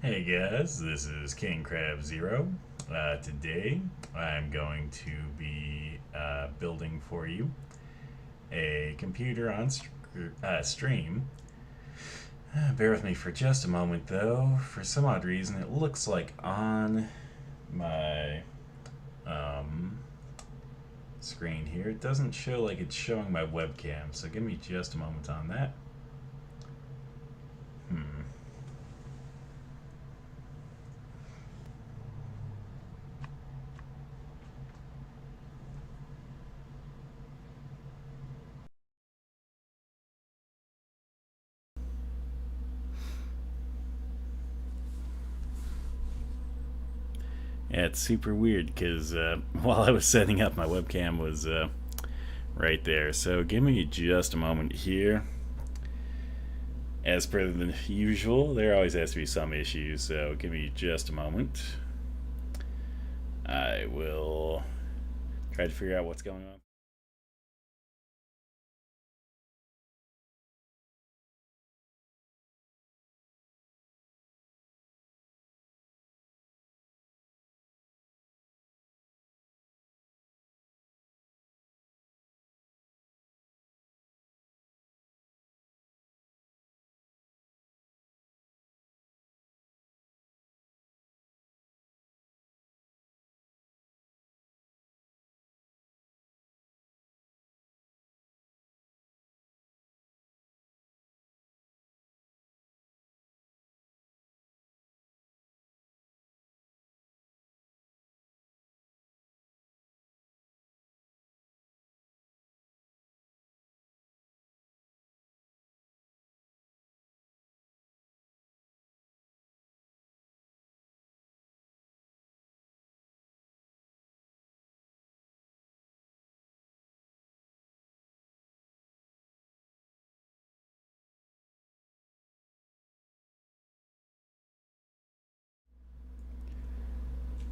Hey guys, this is King Crab Zero. Today I'm going to be building for you a computer on stream. Bear with me for just a moment though. For some odd reason, it looks like on my um, screen here, it doesn't show like it's showing my webcam, so give me just a moment on that. Hmm. Yeah, it's super weird because while I was setting up, my webcam was right there. So give me just a moment here. As per the usual, there always has to be some issues, so give me just a moment. I will try to figure out what's going on.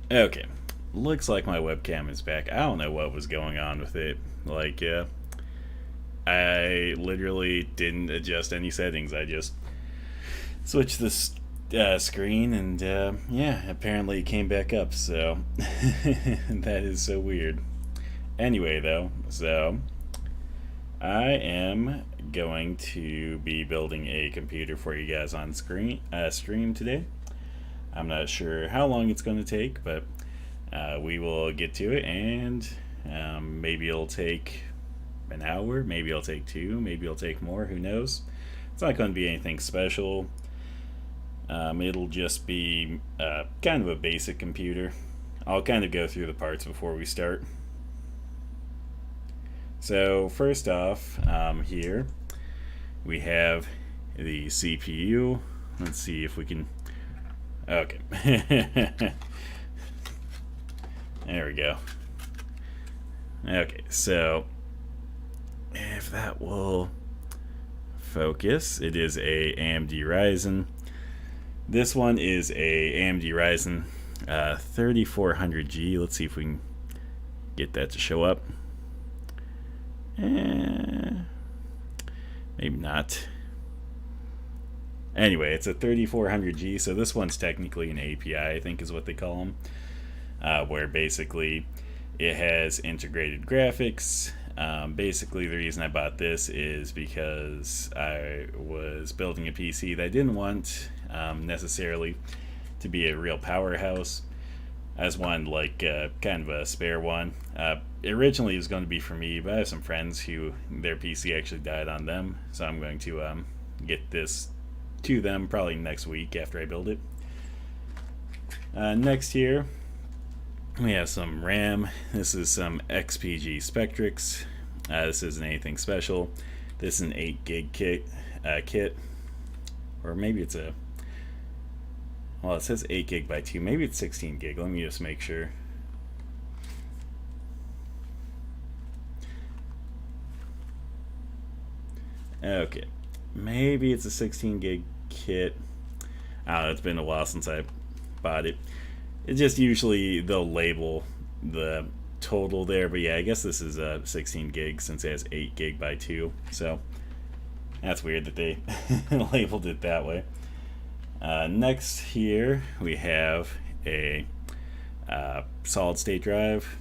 Okay, looks like my webcam is back. I don't know what was going on with it. I literally didn't adjust any settings. I just switched the screen, and yeah, apparently it came back up. So that is so weird. Anyway, though, so I am going to be building a computer for you guys on stream today. I'm not sure how long it's going to take, but we will get to it, and maybe it'll take an hour, maybe it'll take two, maybe it'll take more. Who knows? It's not going to be anything special. It'll just be kind of a basic computer. I'll kind of go through the parts before we start. So first off, here we have the CPU. Let's see if we can. Okay. There we go. Okay, so if that will focus, it is a AMD Ryzen. This one is a AMD Ryzen 3400G. Let's see if we can get that to show up. Maybe not. Anyway, it's a 3400G, so this one's technically an API, I think is what they call them, where basically it has integrated graphics. Basically, the reason I bought this is because I was building a PC that I didn't want necessarily to be a real powerhouse. I just wanted like kind of a spare one. Originally it was going to be for me, but I have some friends who their PC actually died on them, so I'm going to get this to them probably next week after I build it. Next here we have some RAM. This is some XPG Spectrix. This isn't anything special. This is an 8 gig kit, or maybe it's a. Well, it says 8 gig by 2. Maybe it's 16 gig. Let me just make sure. Okay, maybe it's a 16 gig kit. I don't know, it's been a while since I bought it. It just usually they'll label the total there, but yeah, I guess this is 16 gig since it has 8 gig by 2. So that's weird that they labeled it that way. Next here we have a solid state drive.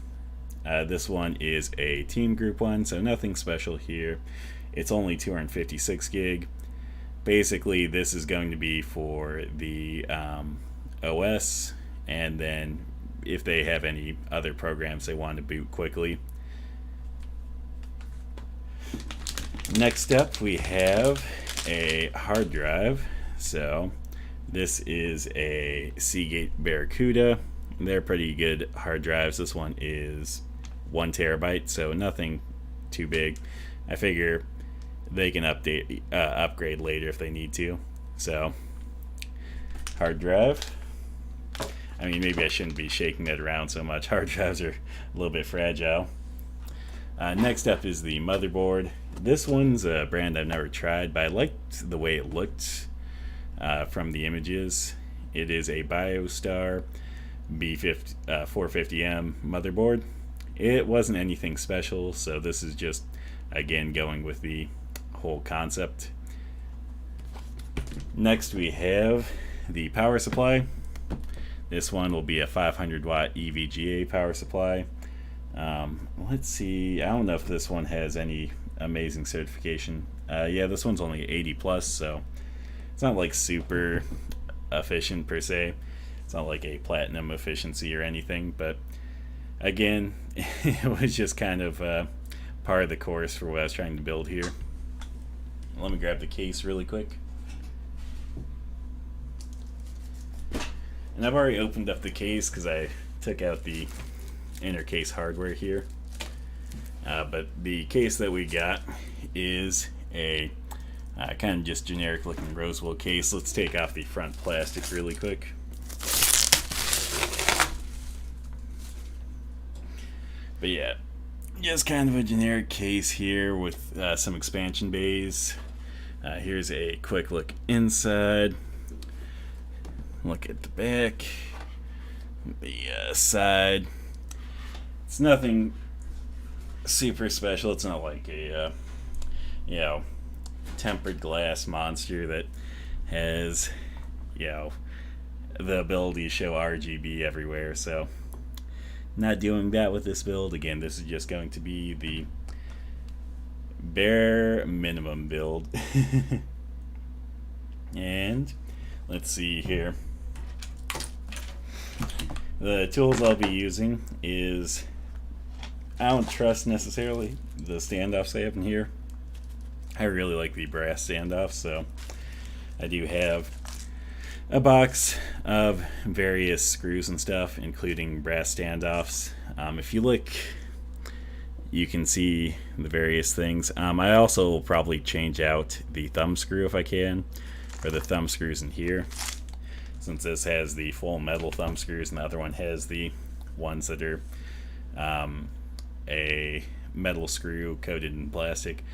This one is a team group one, so nothing special here. It's only 256 gig. Basically, this is going to be for the OS, and then if they have any other programs they want to boot quickly. Next up, we have a hard drive. So this is a Seagate Barracuda. They're pretty good hard drives. This one is 1 terabyte, so nothing too big. I figure they can upgrade later if they need to. So hard drive. I mean, maybe I shouldn't be shaking that around so much. Hard drives are a little bit fragile. Next up is the motherboard. This one's a brand I've never tried, but I liked the way it looked from the images. It is a BioStar B450M motherboard. It wasn't anything special, so this is just, again, going with the whole concept. Next we have the power supply. This one will be a 500 watt EVGA power supply. Let's see, I don't know if this one has any amazing certification. Yeah, this one's only 80 plus, so it's not like super efficient per se. It's not like a platinum efficiency or anything, but again, it was just kind of part of the course for what I was trying to build here. Let me grab the case really quick. And I've already opened up the case because I took out the inner case hardware here. But the case that we got is a kind of just generic looking rosewood case. Let's take off the front plastic really quick. But yeah, just kind of a generic case here with some expansion bays. Here's a quick look inside. Look at the back, the side. It's nothing super special. It's not like a tempered glass monster that has the ability to show RGB everywhere. So not doing that with this build. Again, this is just going to be the bare minimum build. And let's see here. The tools I'll be using is, I don't trust necessarily the standoffs they have in here. I really like the brass standoffs, so I do have a box of various screws and stuff, including brass standoffs. If you look, you can see the various things. I also will probably change out the thumb screw if I can, or the thumb screws in here, since this has the full metal thumb screws and the other one has the ones that are a metal screw coated in plastic.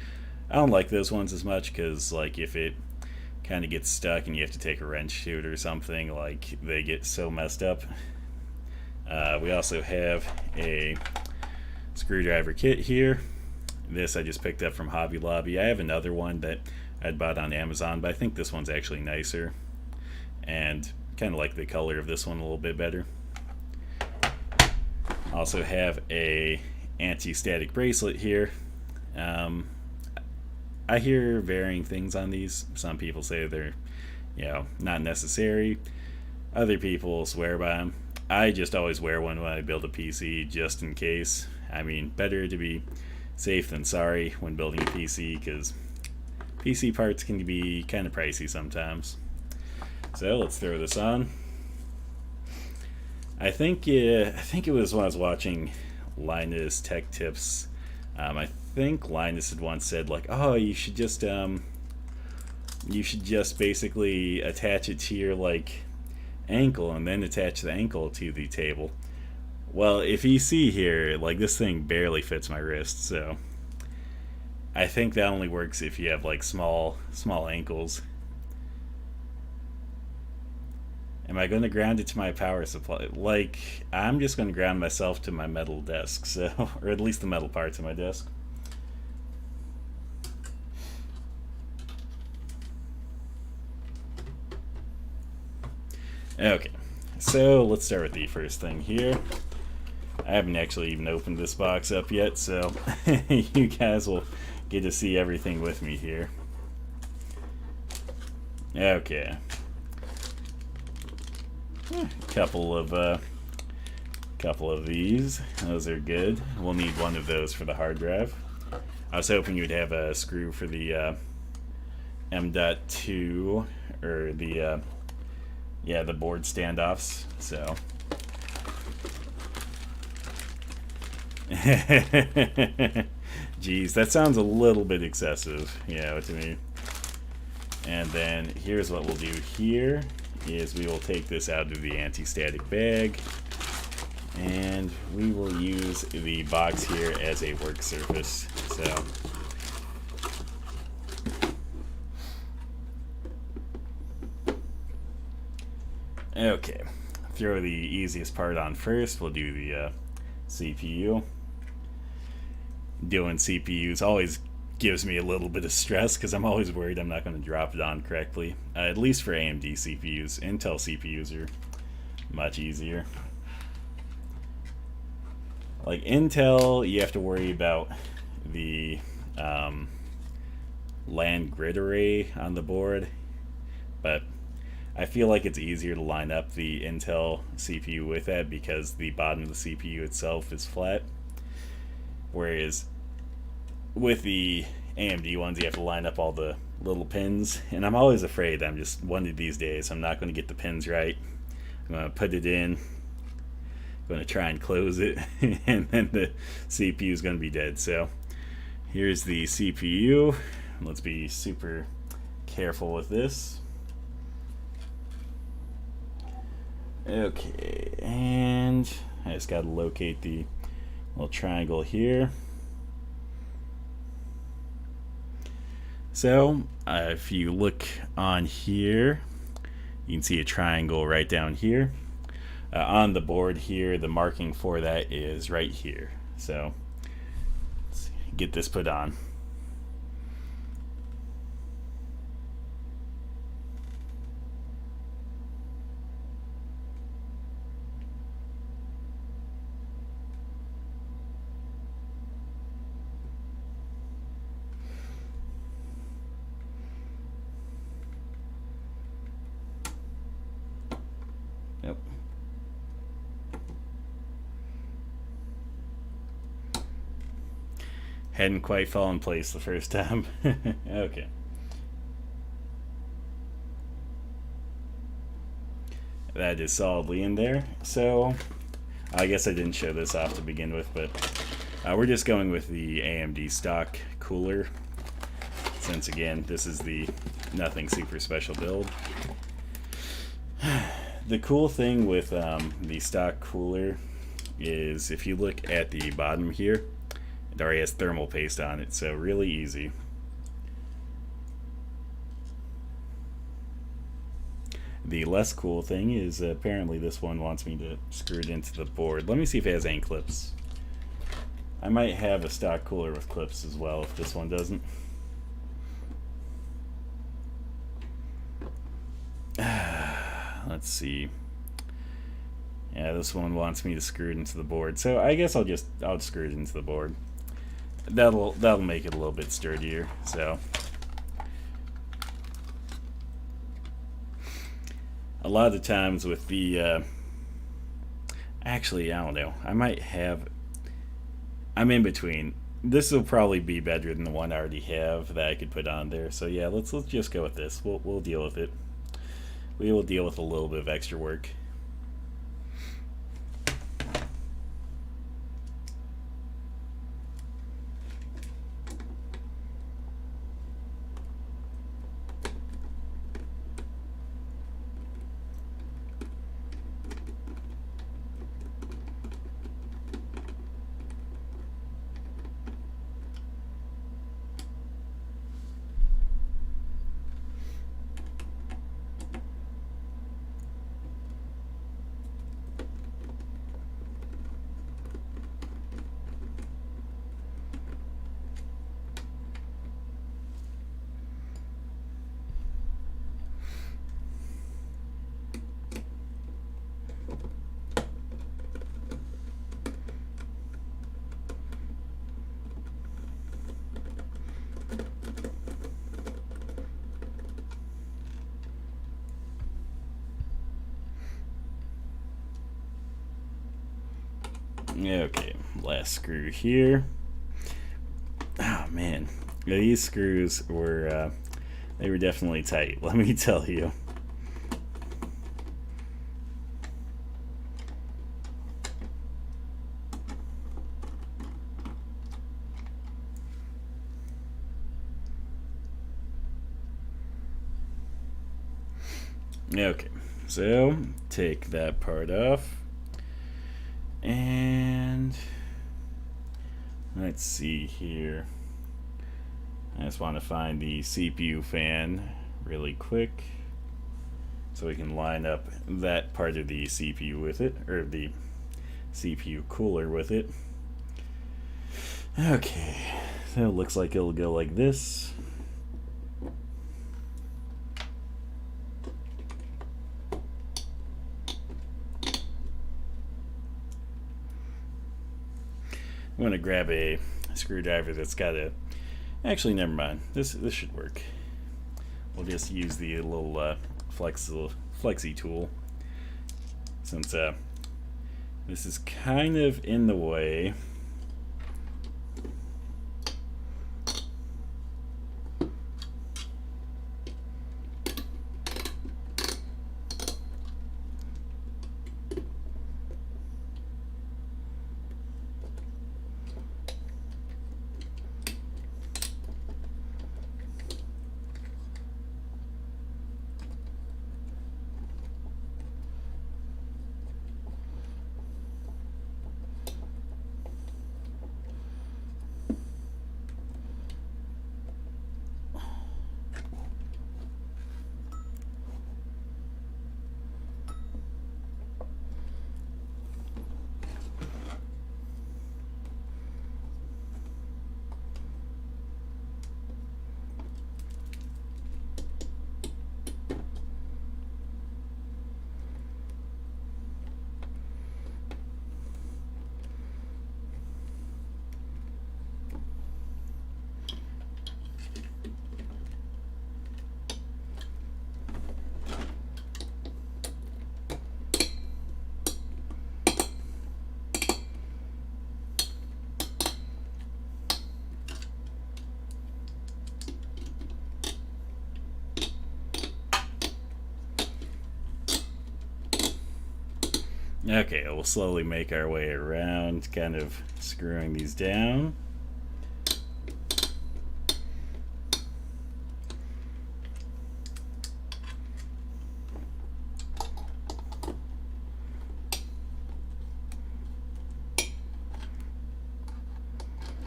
I don't like those ones as much because, like, if it kind of gets stuck and you have to take a wrench to it or something, like, they get so messed up. We also have a screwdriver kit here. This I just picked up from Hobby Lobby. I have another one that I'd bought on Amazon, but I think this one's actually nicer, and kind of like the color of this one a little bit better. Also have a anti-static bracelet here. I hear varying things on these. Some people say they're not necessary. Other people swear by them. I just always wear one when I build a PC, just in case. I mean, better to be safe than sorry when building a PC, because PC parts can be kind of pricey sometimes. So let's throw this on. I think it was when I was watching Linus Tech Tips. I think Linus had once said, like, oh, you should just basically attach it to your, like, ankle and then attach the ankle to the table. Well, if you see here, like, this thing barely fits my wrist, so I think that only works if you have, like, small ankles. Am I going to ground it to my power supply? Like, I'm just going to ground myself to my metal desk, so, or at least the metal parts of my desk. Okay, so let's start with the first thing here. I haven't actually even opened this box up yet, so you guys will get to see everything with me here. Okay. Couple of these. Those are good. We'll need one of those for the hard drive. I was hoping you'd have a screw for the M.2 or the the board standoffs. So. Geez, that sounds a little bit excessive, to me. And then here's what we'll do here is we will take this out of the anti-static bag and we will use the box here as a work surface. So okay, throw the easiest part on first. We'll do the CPU. Doing CPUs always gives me a little bit of stress because I'm always worried I'm not going to drop it on correctly. At least for AMD CPUs. Intel CPUs are much easier. Like Intel, you have to worry about the LAN grid array on the board, but I feel like it's easier to line up the Intel CPU with that because the bottom of the CPU itself is flat. Whereas with the AMD ones, you have to line up all the little pins, and I'm always afraid one of these days I'm not going to get the pins right. I'm going to put it in, going to try and close it, and then the CPU is going to be dead. So here's the CPU. Let's be super careful with this. Okay, and I just got to locate the little triangle here. So if you look on here, you can see a triangle right down here. On the board here, the marking for that is right here. So let's get this put on. Yep. Hadn't quite fallen in place the first time. Okay. That is solidly in there. So I guess I didn't show this off to begin with, but we're just going with the AMD stock cooler. Since again, this is the nothing super special build. The cool thing with the stock cooler is if you look at the bottom here, it already has thermal paste on it, so really easy. The less cool thing is apparently this one wants me to screw it into the board. Let me see if it has any clips. I might have a stock cooler with clips as well if this one doesn't. Let's see. Yeah, this one wants me to screw it into the board, so I guess I'll screw it into the board. That'll make it a little bit sturdier. So a lot of the times with the actually I don't know. I'm in between. This will probably be better than the one I already have that I could put on there. So yeah, let's just go with this. We'll deal with it. We will deal with a little bit of extra work. Okay, last screw here. Oh man, these screws were they were definitely tight, let me tell you. Okay, so take that part off, and let's see here. I just want to find the CPU fan really quick so we can line up that part of the CPU with it, or the CPU cooler with it. Okay, so it looks like it'll go like this. I'm gonna grab a screwdriver that's got a. Actually, never mind. This should work. We'll just use the little flexi tool, since this is kind of in the way. Okay, we'll slowly make our way around, kind of screwing these down.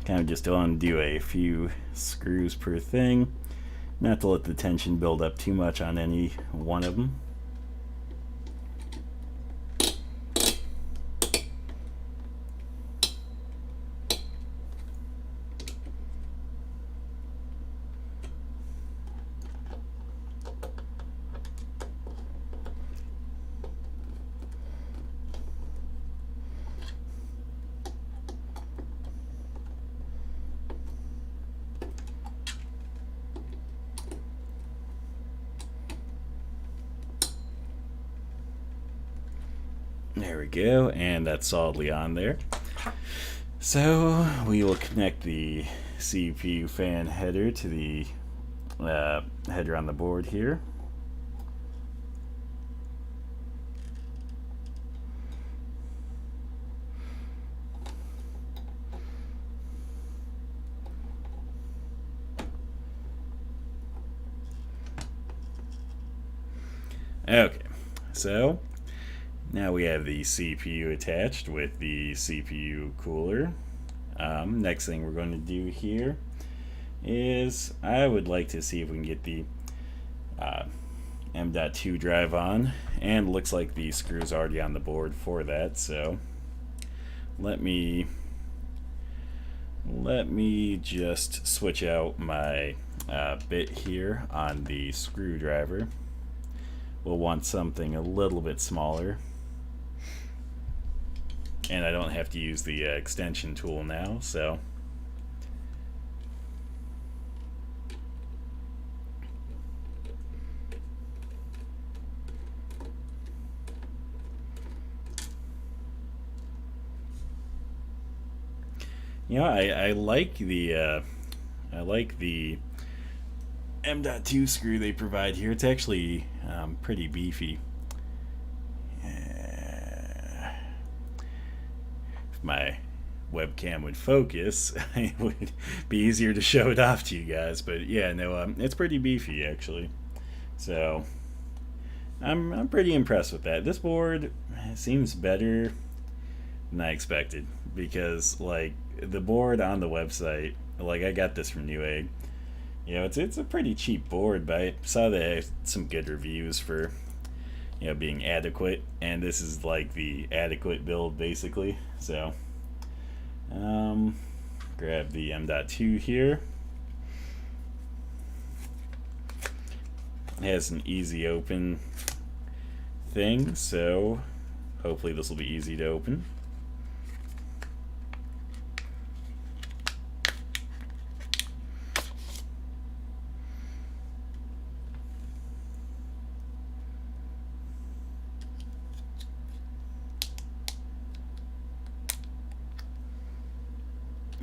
Kind of just undo a few screws per thing, not to let the tension build up too much on any one of them. There we go, and that's solidly on there. So we will connect the CPU fan header to the header on the board here. Okay, so now we have the CPU attached with the CPU cooler. Next thing we're going to do here is I would like to see if we can get the M.2 drive on, and looks like the screw's already on the board for that, so let me just switch out my bit here on the screwdriver. We'll want something a little bit smaller, and I don't have to use the extension tool now, so You know, I like the M.2 screw they provide here. It's actually pretty beefy. If my webcam would focus, it would be easier to show it off to you guys. But yeah, no, it's pretty beefy actually. So I'm pretty impressed with that. This board seems better than I expected because like the board on the website, like I got this from Newegg. You know, it's a pretty cheap board, but I saw that it had some good reviews for being adequate, and this is like the adequate build basically. So grab the M.2 here. It has an easy open thing, so hopefully this will be easy to open.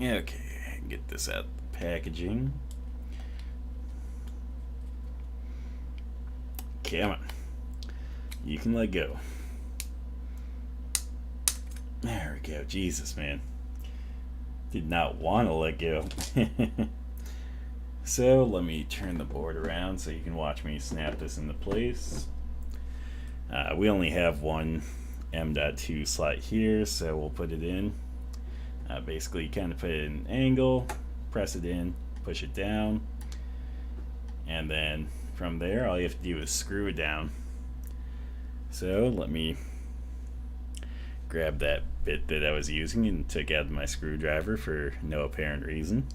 Okay, get this out of the packaging. Come on. You can let go. There we go. Jesus, man. Did not want to let go. So let me turn the board around so you can watch me snap this into place. We only have one M.2 slot here, so we'll put it in. Basically, kind of put it in an angle, press it in, push it down, and then from there, all you have to do is screw it down. So let me grab that bit that I was using and took out my screwdriver for no apparent reason.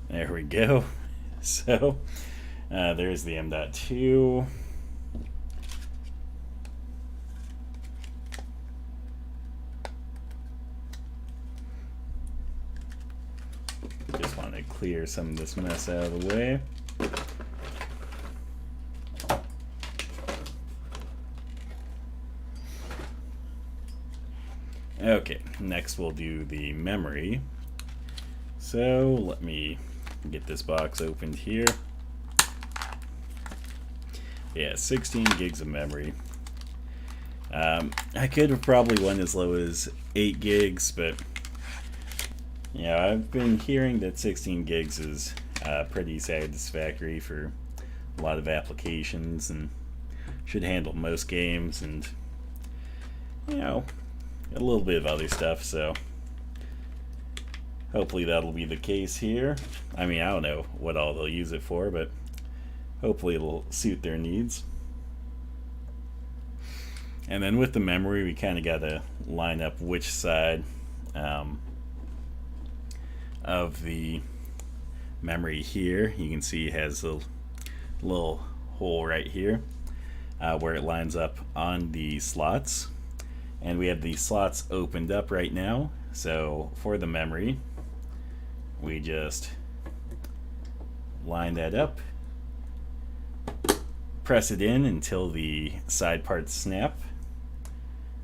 There we go. So there's the M.2. Just want to clear some of this mess out of the way. Okay, next we'll do the memory. So let me get this box opened here. Yeah, 16 gigs of memory. I could have probably went as low as 8 gigs, but yeah, I've been hearing that 16 gigs is pretty satisfactory for a lot of applications and should handle most games and a little bit of other stuff, so hopefully that'll be the case here. I mean, I don't know what all they'll use it for, but hopefully it'll suit their needs. And then with the memory, we kind of got to line up which side of the memory here. You can see it has a little hole right here where it lines up on the slots. And we have the slots opened up right now. So for the memory, we just line that up, press it in until the side parts snap,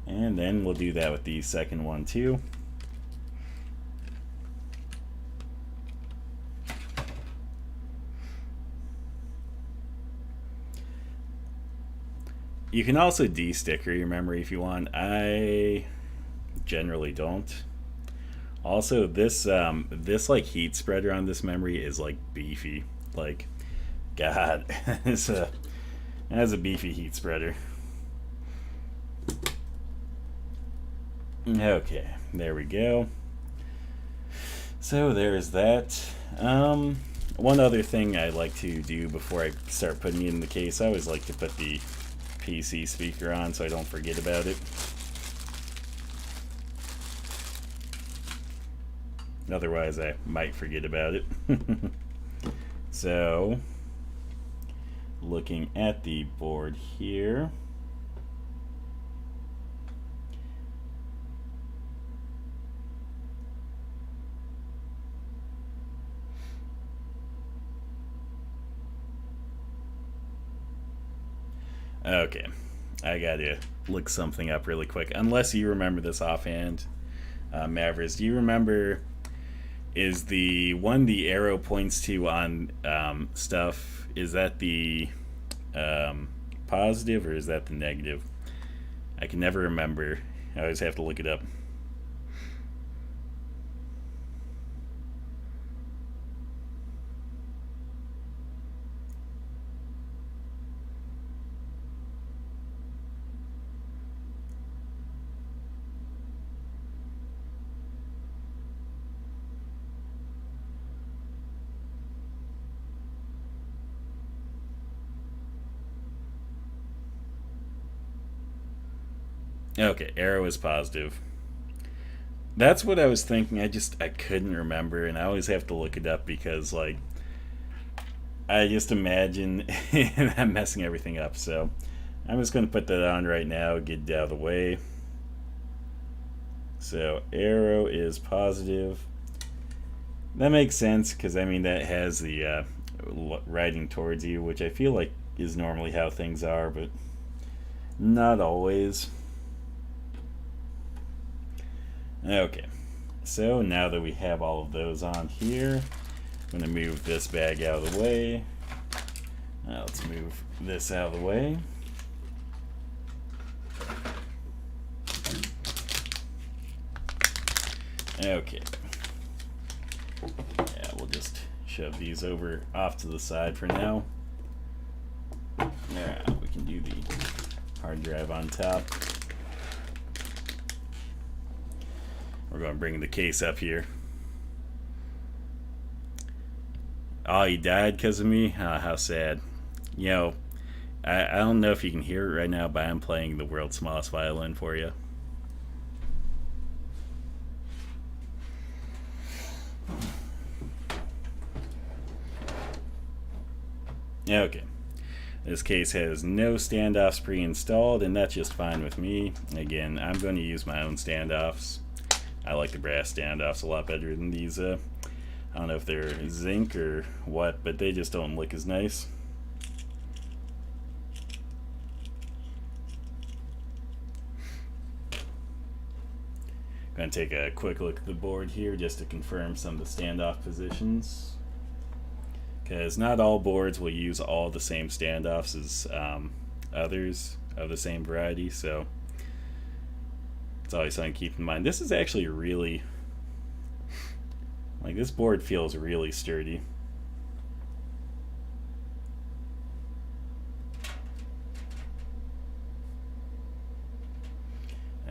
and then we'll do that with the second one too. You can also de-sticker your memory if you want. I generally don't. Also, this like heat spreader on this memory is like beefy. Like, God, it has a beefy heat spreader. Okay, there we go. So there's that. One other thing I like to do before I start putting it in the case, I always like to put the PC speaker on so I don't forget about it. Otherwise, I might forget about it. So, looking at the board here, Okay, I gotta look something up really quick. Unless you remember this offhand, Mavericks, do you remember? Is the one the arrow points to on stuff? Is that the positive or is that the negative? I can never remember. I always have to look it up. Okay, arrow is positive. That's what I was thinking. I couldn't remember, and I always have to look it up because like I just imagine I'm messing everything up. So I'm just going to put that on right now. Get it out of the way. So arrow is positive. That makes sense because I mean that has the writing towards you, which I feel like is normally how things are, but not always. Okay, so now that we have all of those on here, I'm going to move this bag out of the way. Let's move this out of the way. Okay. Yeah, we'll just shove these over off to the side for now. Yeah, we can do the hard drive on top. We're going to bring the case up here. Oh, he died because of me? How sad. You know, I don't know if you can hear it right now, but I'm playing the world's smallest violin for you. Okay. This case has no standoffs pre-installed, and that's just fine with me. Again, I'm going to use my own standoffs. I like the brass standoffs a lot better than these. I don't know if they're zinc or what, but they just don't look as nice. Going to take a quick look at the board here just to confirm some of the standoff positions. Because not all boards will use all the same standoffs as others of the same variety, so it's always something to keep in mind. This is actually really, like, this board feels really sturdy.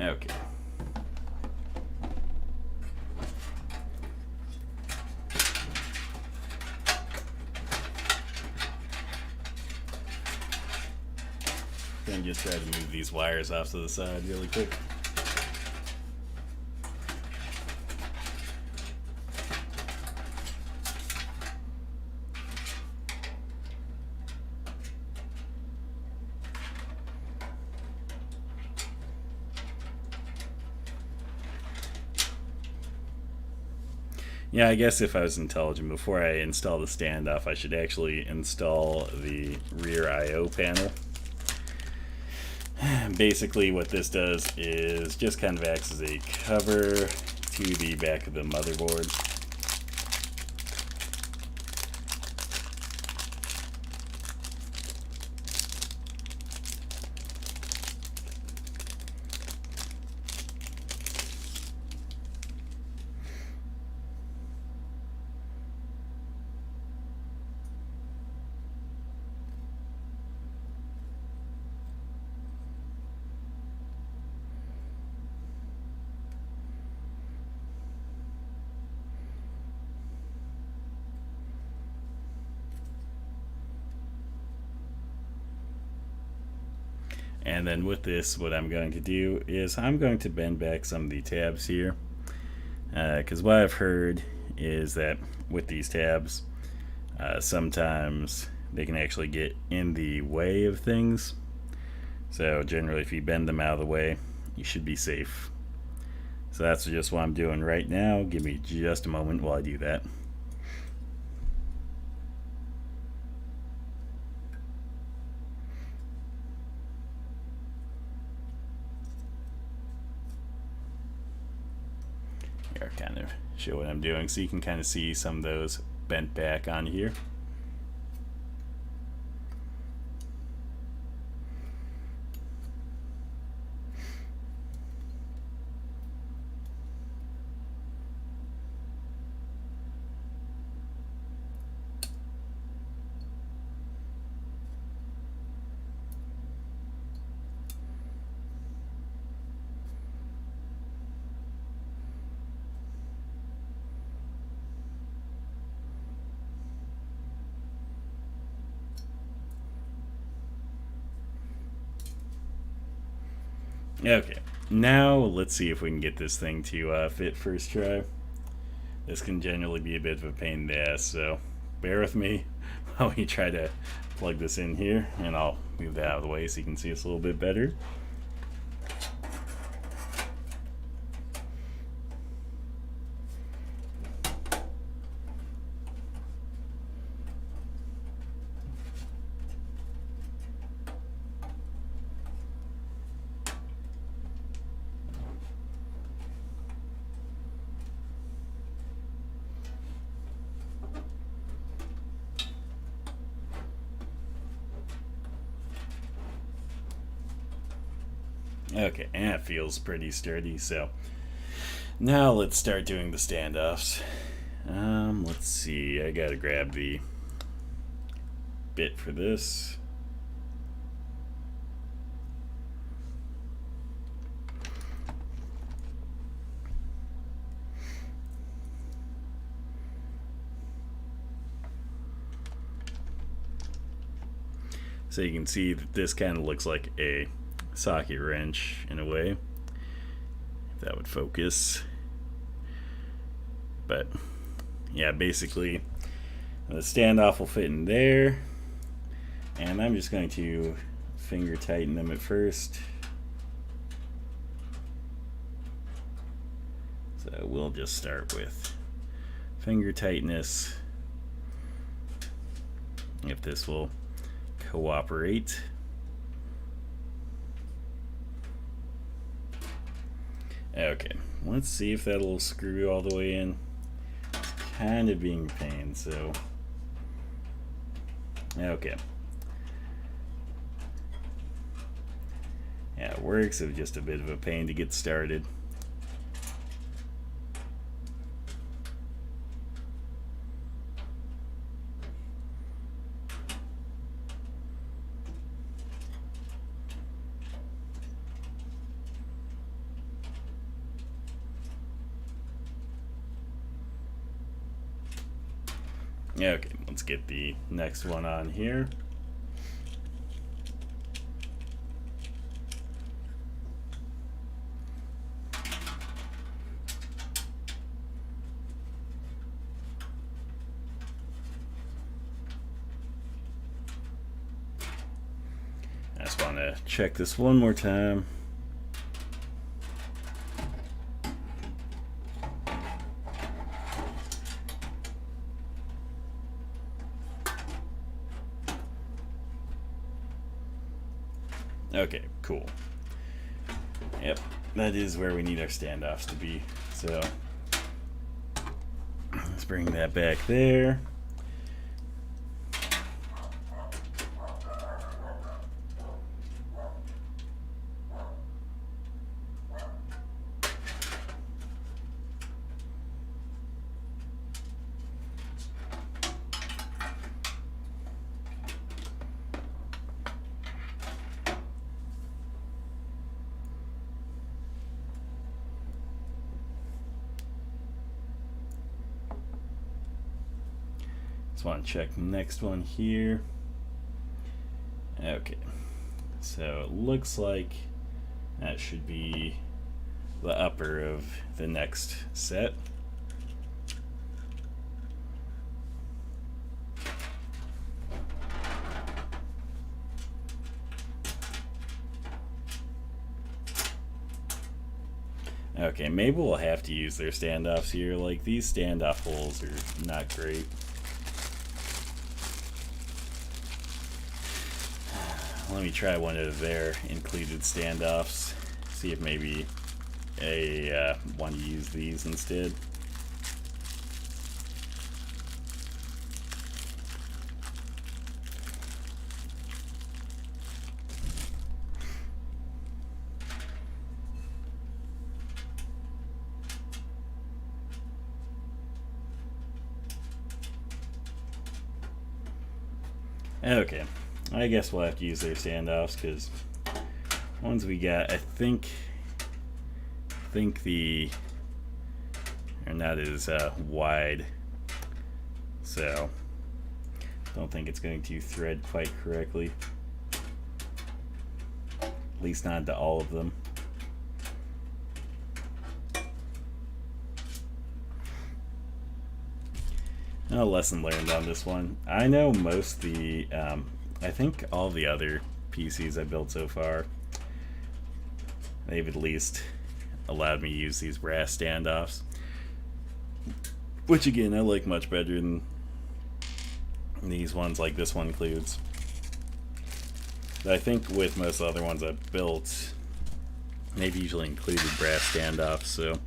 Okay. Then just try to move these wires off to the side really quick. Yeah, I guess if I was intelligent, before I install the standoff, I should actually install the rear I/O panel. Basically, what this does is just kind of acts as a cover to the back of the motherboard. And then with this, what I'm going to do is I'm going to bend back some of the tabs here. Because what I've heard is that with these tabs, sometimes they can actually get in the way of things. So generally, if you bend them out of the way, you should be safe. So that's just what I'm doing right now. Give me just a moment while I do that. Here, I'll kind of show what I'm doing so you can kind of see some of those bent back on here. Okay, now let's see if we can get this thing to fit first try. This can generally be a bit of a pain in the ass, so bear with me while we try to plug this in here, and I'll move that out of the way so you can see us a little bit better. Okay, and it feels pretty sturdy, so now let's start doing the standoffs. Let's see, I gotta grab the bit for this. So you can see that this kind of looks like a socket wrench in a way, if that would focus. But yeah, basically the standoff will fit in there, and I'm just going to finger tighten them at first. So we'll just start with finger tightness, if this will cooperate. Okay, let's see if that'll screw all the way in. It's kind of being a pain, so okay. Yeah, it works. It was just a bit of a pain to get started. Okay, let's get the next one on here. I just want to check this one more time. Okay, cool. Yep, that is where we need our standoffs to be. So let's bring that back there. Just want to check the next one here. Okay, so it looks like that should be the upper of the next set. Okay, maybe we'll have to use their standoffs here. Like, these standoff holes are not great. Let me try one of their included standoffs. See if maybe want to use these instead. Okay, I guess we'll have to use their standoffs because ones we got, I think the are not as wide, so don't think it's going to thread quite correctly. At least not to all of them. No lesson learned on this one. I know most the, I think all the other PCs I built so far, they've at least allowed me to use these brass standoffs, which again I like much better than these ones like this one includes. But I think with most other ones I've built, they've usually included brass standoffs, so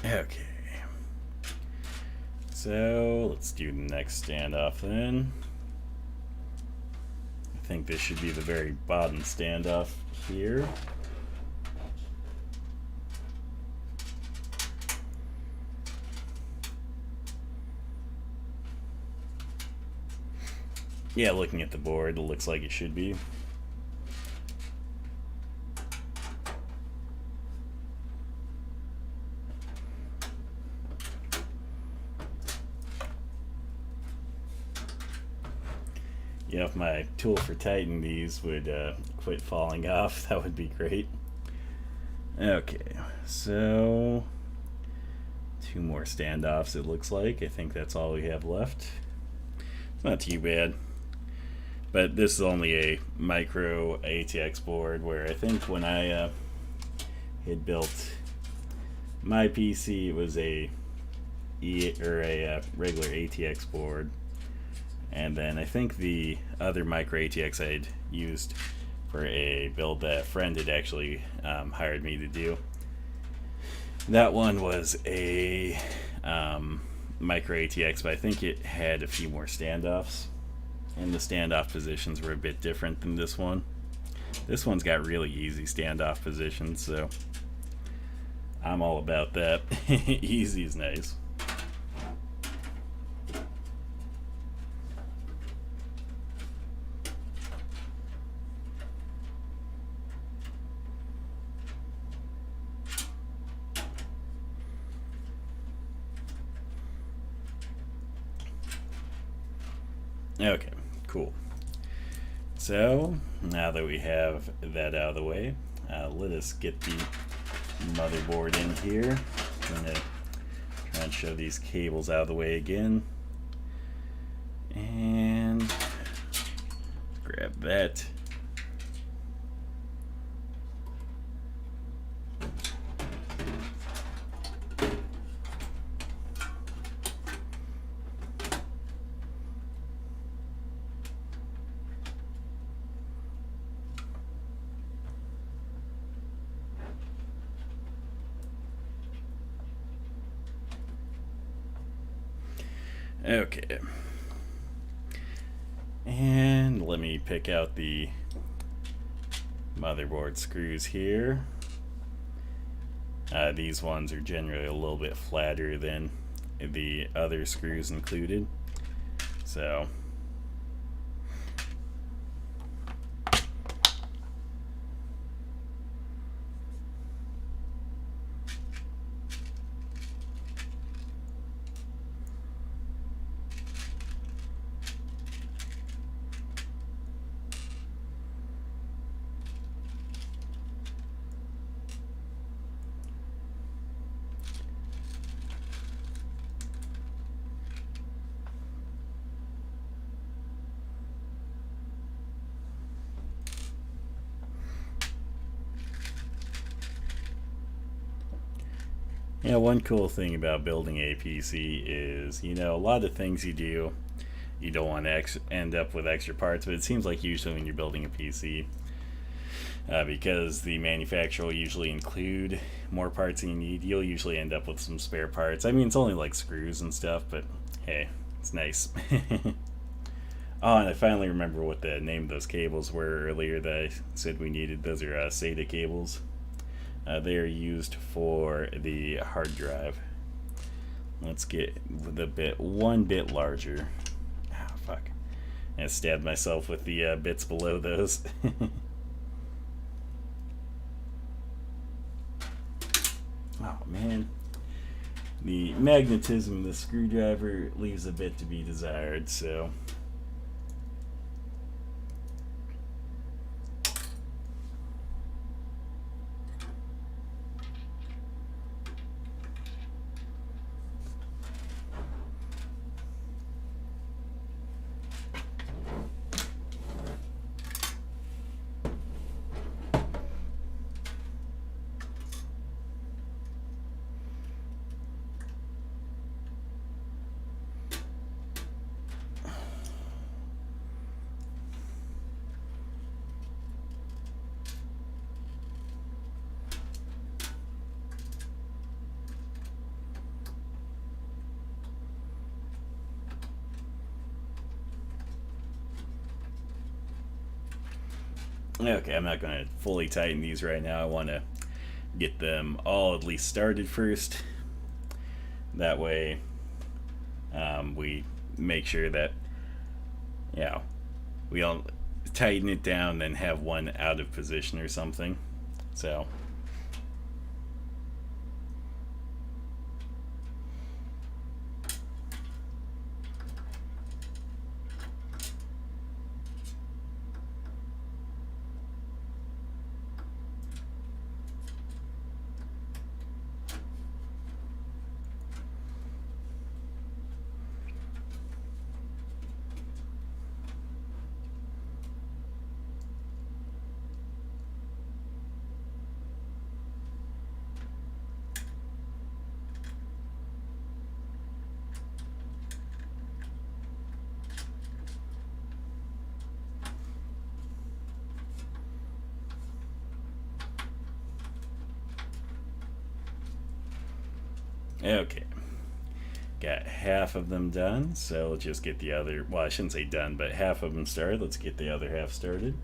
okay. So let's do the next standoff then. I think this should be the very bottom standoff here. Yeah, looking at the board, it looks like it should be. Yeah, if my tool for tightening these would quit falling off, that would be great. Okay, so 2 more standoffs it looks like. I think that's all we have left. It's not too bad. But this is only a micro ATX board, where I think when I had built my PC, it was a regular ATX board. And then I think the other micro ATX I'd used for a build that a friend had actually hired me to do, that one was a micro ATX, but I think it had a few more standoffs, and the standoff positions were a bit different than this one. This one's got really easy standoff positions, so I'm all about that. Easy is nice. Okay, cool. So now that we have that out of the way, let us get the motherboard in here. I'm going to try and show these cables out of the way again. And grab that. Okay, and let me pick out the motherboard screws here. These ones are generally a little bit flatter than the other screws included, so Yeah, one cool thing about building a PC is, a lot of things you do, you don't want to end up with extra parts, but it seems like usually when you're building a PC, because the manufacturer will usually include more parts than you need, you'll usually end up with some spare parts. I mean, it's only like screws and stuff, but hey, it's nice. Oh, and I finally remember what the name of those cables were earlier that I said we needed. Those are Sata Cables. They are used for the hard drive. Let's get one bit larger. Ah, fuck. I stabbed myself with the bits below those. Oh, man. The magnetism of the screwdriver leaves a bit to be desired, so... Okay, I'm not going to fully tighten these right now. I want to get them all at least started first. That way, we make sure that, we don't tighten it down, then have one out of position or something. So... Okay, got half of them done, so let's just get the other, well, I shouldn't say done, but half of them started. Let's get the other half started.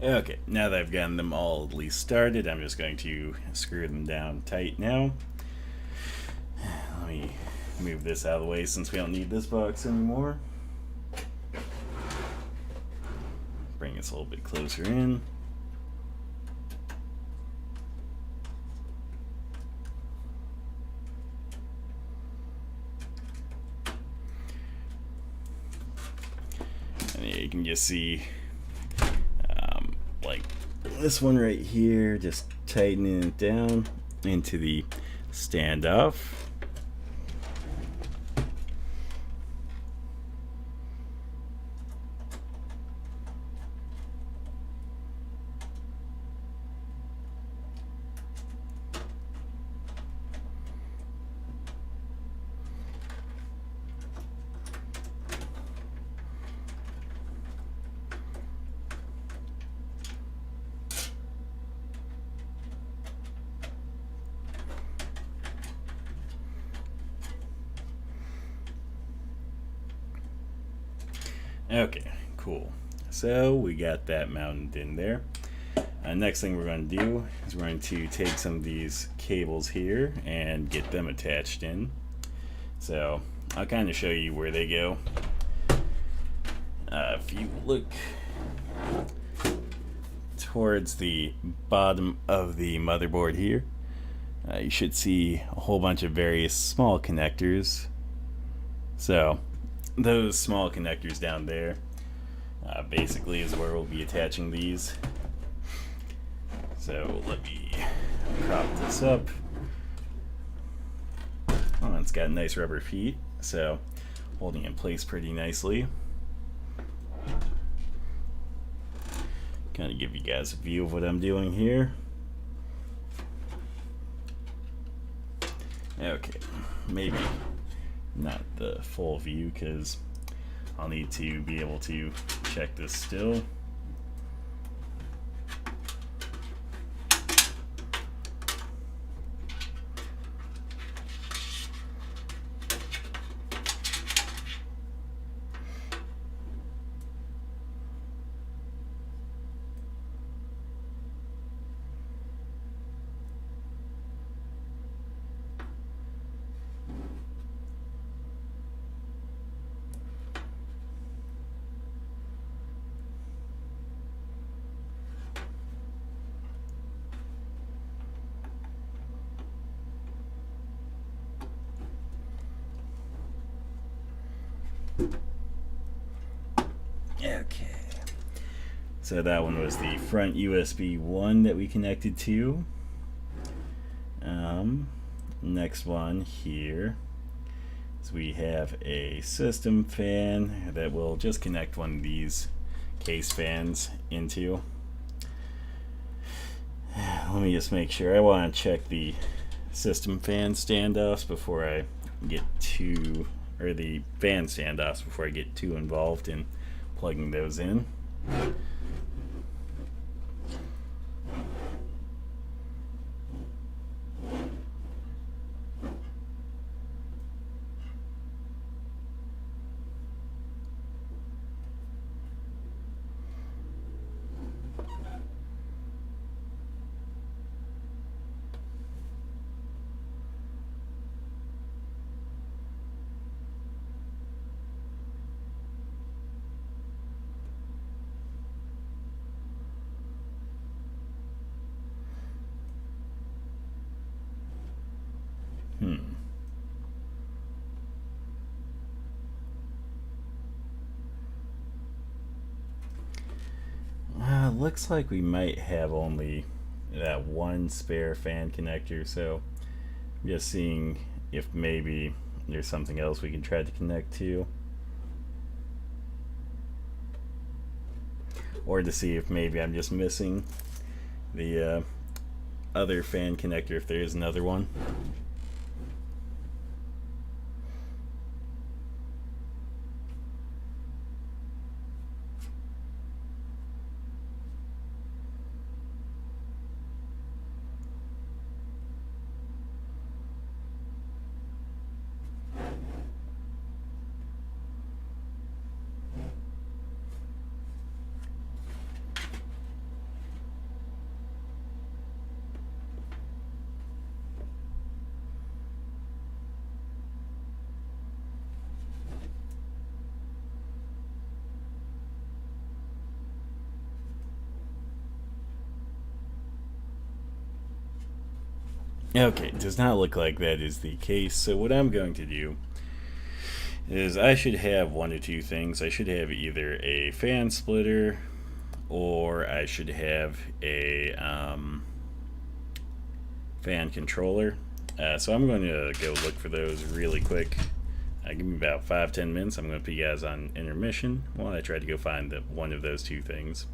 Okay, now that I've gotten them all at least started, I'm just going to screw them down tight now. Let me move this out of the way since we don't need this box anymore. Bring this a little bit closer in. And yeah, you can just see like this one right here, just tightening it down into the standoff. Okay, cool. So we got that mounted in there. Next thing we're going to do is we're going to take some of these cables here and get them attached in. So I'll kind of show you where they go. If you look towards the bottom of the motherboard here, you should see a whole bunch of various small connectors. So those small connectors down there basically is where we'll be attaching these. So let me prop this up. Oh, it's got nice rubber feet, so holding in place pretty nicely. Kind of give you guys a view of what I'm doing here. Okay, maybe not the full view because I'll need to be able to check this still. Okay. So that one was the front USB 1 that we connected to. Next one here is we have a system fan that we'll just connect one of these case fans into. Let me just make sure. I want to check the system fan standoffs before I get too, or the fan standoffs before I get too involved in plugging those in. Looks like we might have only that one spare fan connector, so I'm just seeing if maybe there's something else we can try to connect to, or to see if maybe I'm just missing the other fan connector if there is another one. Okay, it does not look like that is the case, so what I'm going to do is I should have one or two things. I should have either a fan splitter or I should have a fan controller. So I'm going to go look for those really quick. Give me about 5-10 minutes. I'm going to put you guys on intermission while I try to go find one of those two things.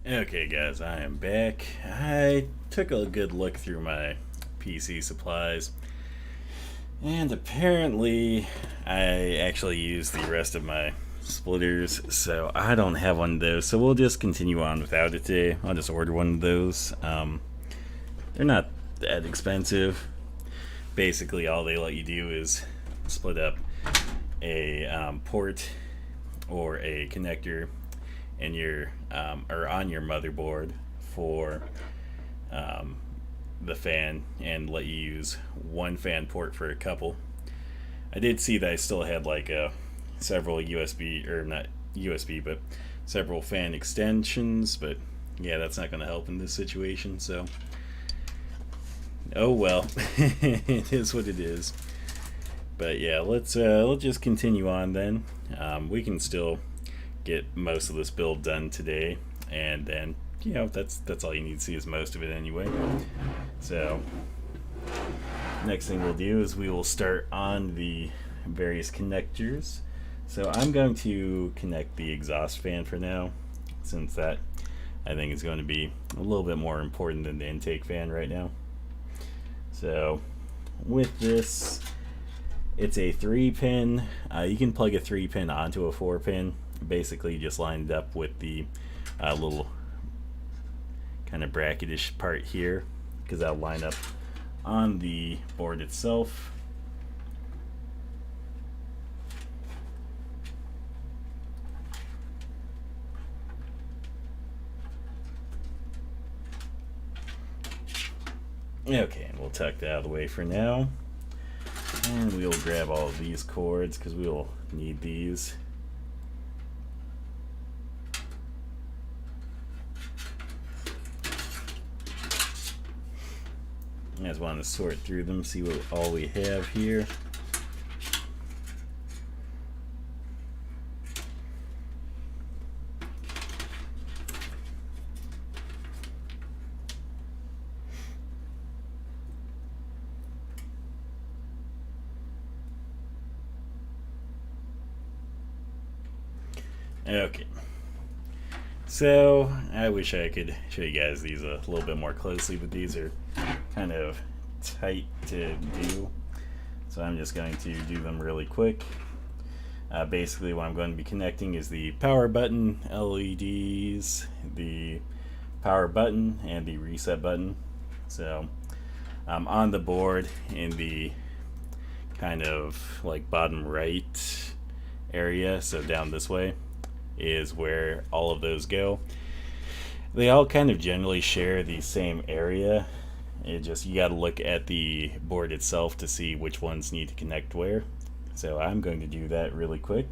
Okay, guys, I am back. I took a good look through my PC supplies, and apparently, I actually used the rest of my splitters, so I don't have one of those. So we'll just continue on without it today. I'll just order one of those. They're not that expensive. Basically, all they let you do is split up a port or a connector in your or on your motherboard for the fan, and let you use one fan port for a couple. I did see that I still had like several USB, or not USB, but several fan extensions. But yeah, that's not going to help in this situation. So oh well, it is what it is. But yeah, let's just continue on then. We can still get most of this build done today, and then that's all you need to see is most of it anyway. So next thing we'll do is we will start on the various connectors. So I'm going to connect the exhaust fan for now, since that I think is going to be a little bit more important than the intake fan right now. So with this, it's a 3-pin. You can plug a 3-pin onto a 4-pin. Basically, just lined up with the little kind of bracketish part here, because that'll line up on the board itself. Okay, and we'll tuck that out of the way for now. And we'll grab all of these cords because we will need these. I just want to sort through them, see what all we have here. Okay. So, I wish I could show you guys these a little bit more closely, but these are kind of tight to do. So I'm just going to do them really quick. Basically, what I'm going to be connecting is the power button, LEDs, the power button, and the reset button. So on the board, in the kind of like bottom right area, so down this way, is where all of those go. They all kind of generally share the same area. It just, you got to look at the board itself to see which ones need to connect where. So I'm going to do that really quick.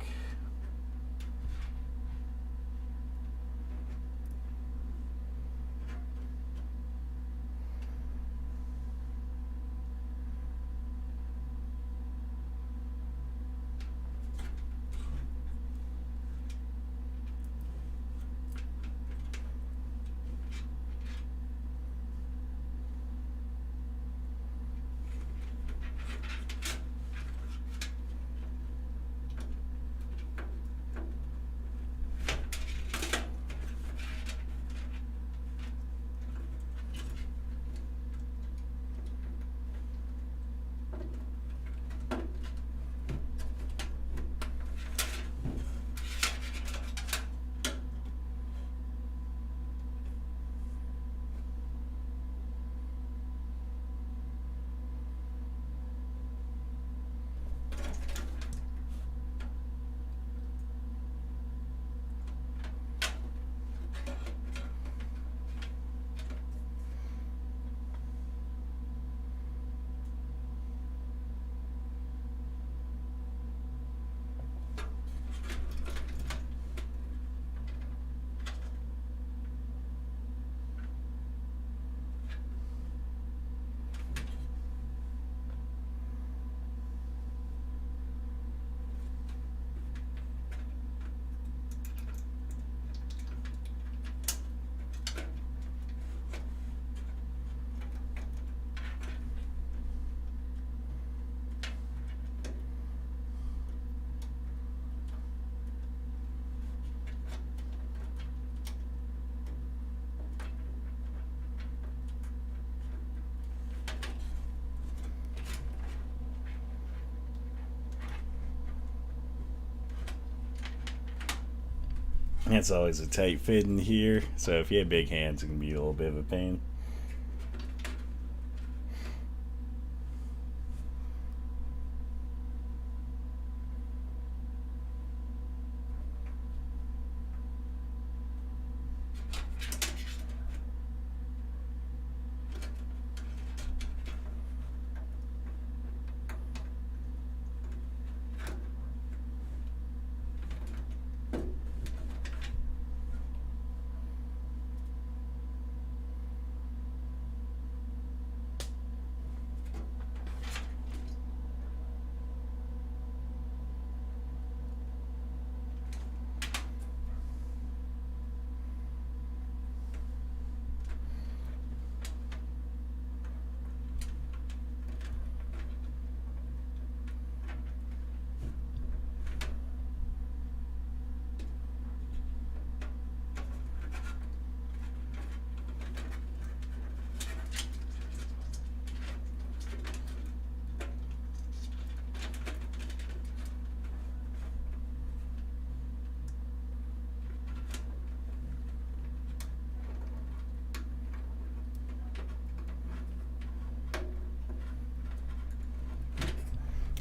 It's always a tight fit in here, so if you have big hands, it can be a little bit of a pain.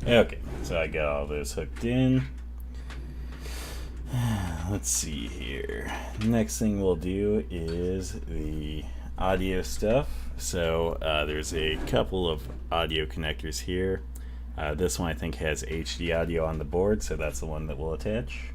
Okay, so I got all those hooked in. Let's see here. Next thing we'll do is the audio stuff. So there's a couple of audio connectors here. This one I think has HD audio on the board, so that's the one that we'll attach.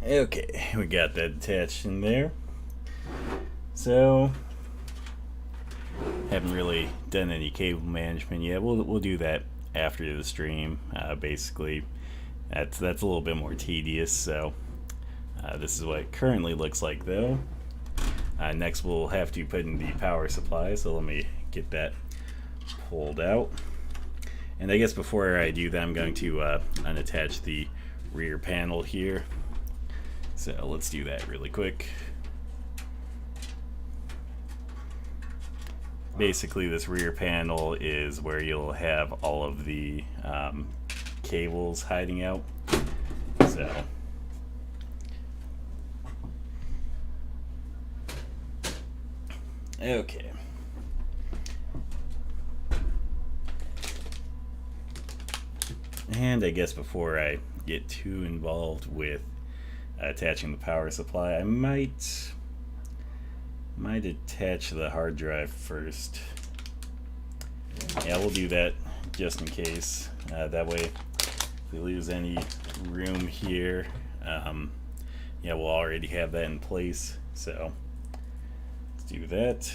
Okay, we got that attached in there. So, haven't really done any cable management yet. We'll do that after the stream. Basically, that's a little bit more tedious. So, this is what it currently looks like, though. Next, we'll have to put in the power supply. So let me get that pulled out. And I guess before I do that, I'm going to unattach the rear panel here. So let's do that really quick. Basically, this rear panel is where you'll have all of the cables hiding out. So okay. And I guess before I get too involved with attaching the power supply, I might attach the hard drive first. Yeah, we'll do that just in case. That way, if we lose any room here, yeah, we'll already have that in place. So let's do that.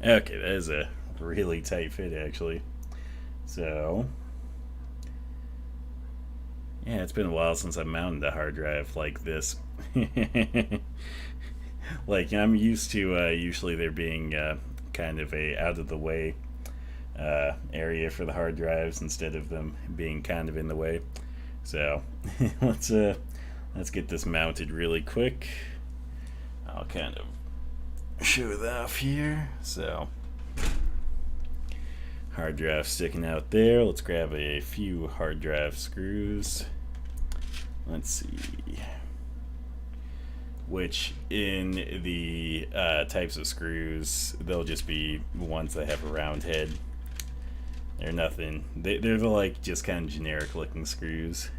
Okay, that is a really tight fit, actually. So, yeah, it's been a while since I mounted a hard drive like this. Like, I'm used to usually there being kind of a out of the way area for the hard drives instead of them being kind of in the way. So, let's get this mounted really quick. I'll kind of show that off here. So hard drive sticking out there. Let's grab a few hard drive screws. Let's see. Which in the types of screws, they'll just be ones that have a round head. They're nothing. They're the like just kind of generic looking screws.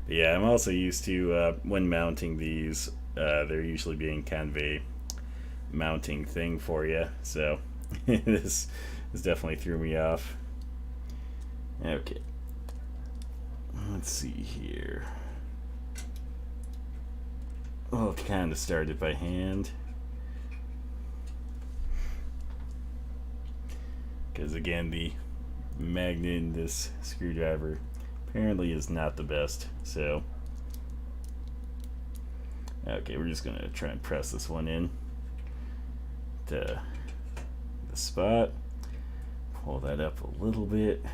Yeah, I'm also used to when mounting these, they're usually being kind of a mounting thing for you. So this definitely threw me off. Okay, let's see here. I'll kind of start it by hand. Because again, the magnet in this screwdriver apparently is not the best. So, okay, we're just gonna try and press this one in to the spot. Pull that up a little bit.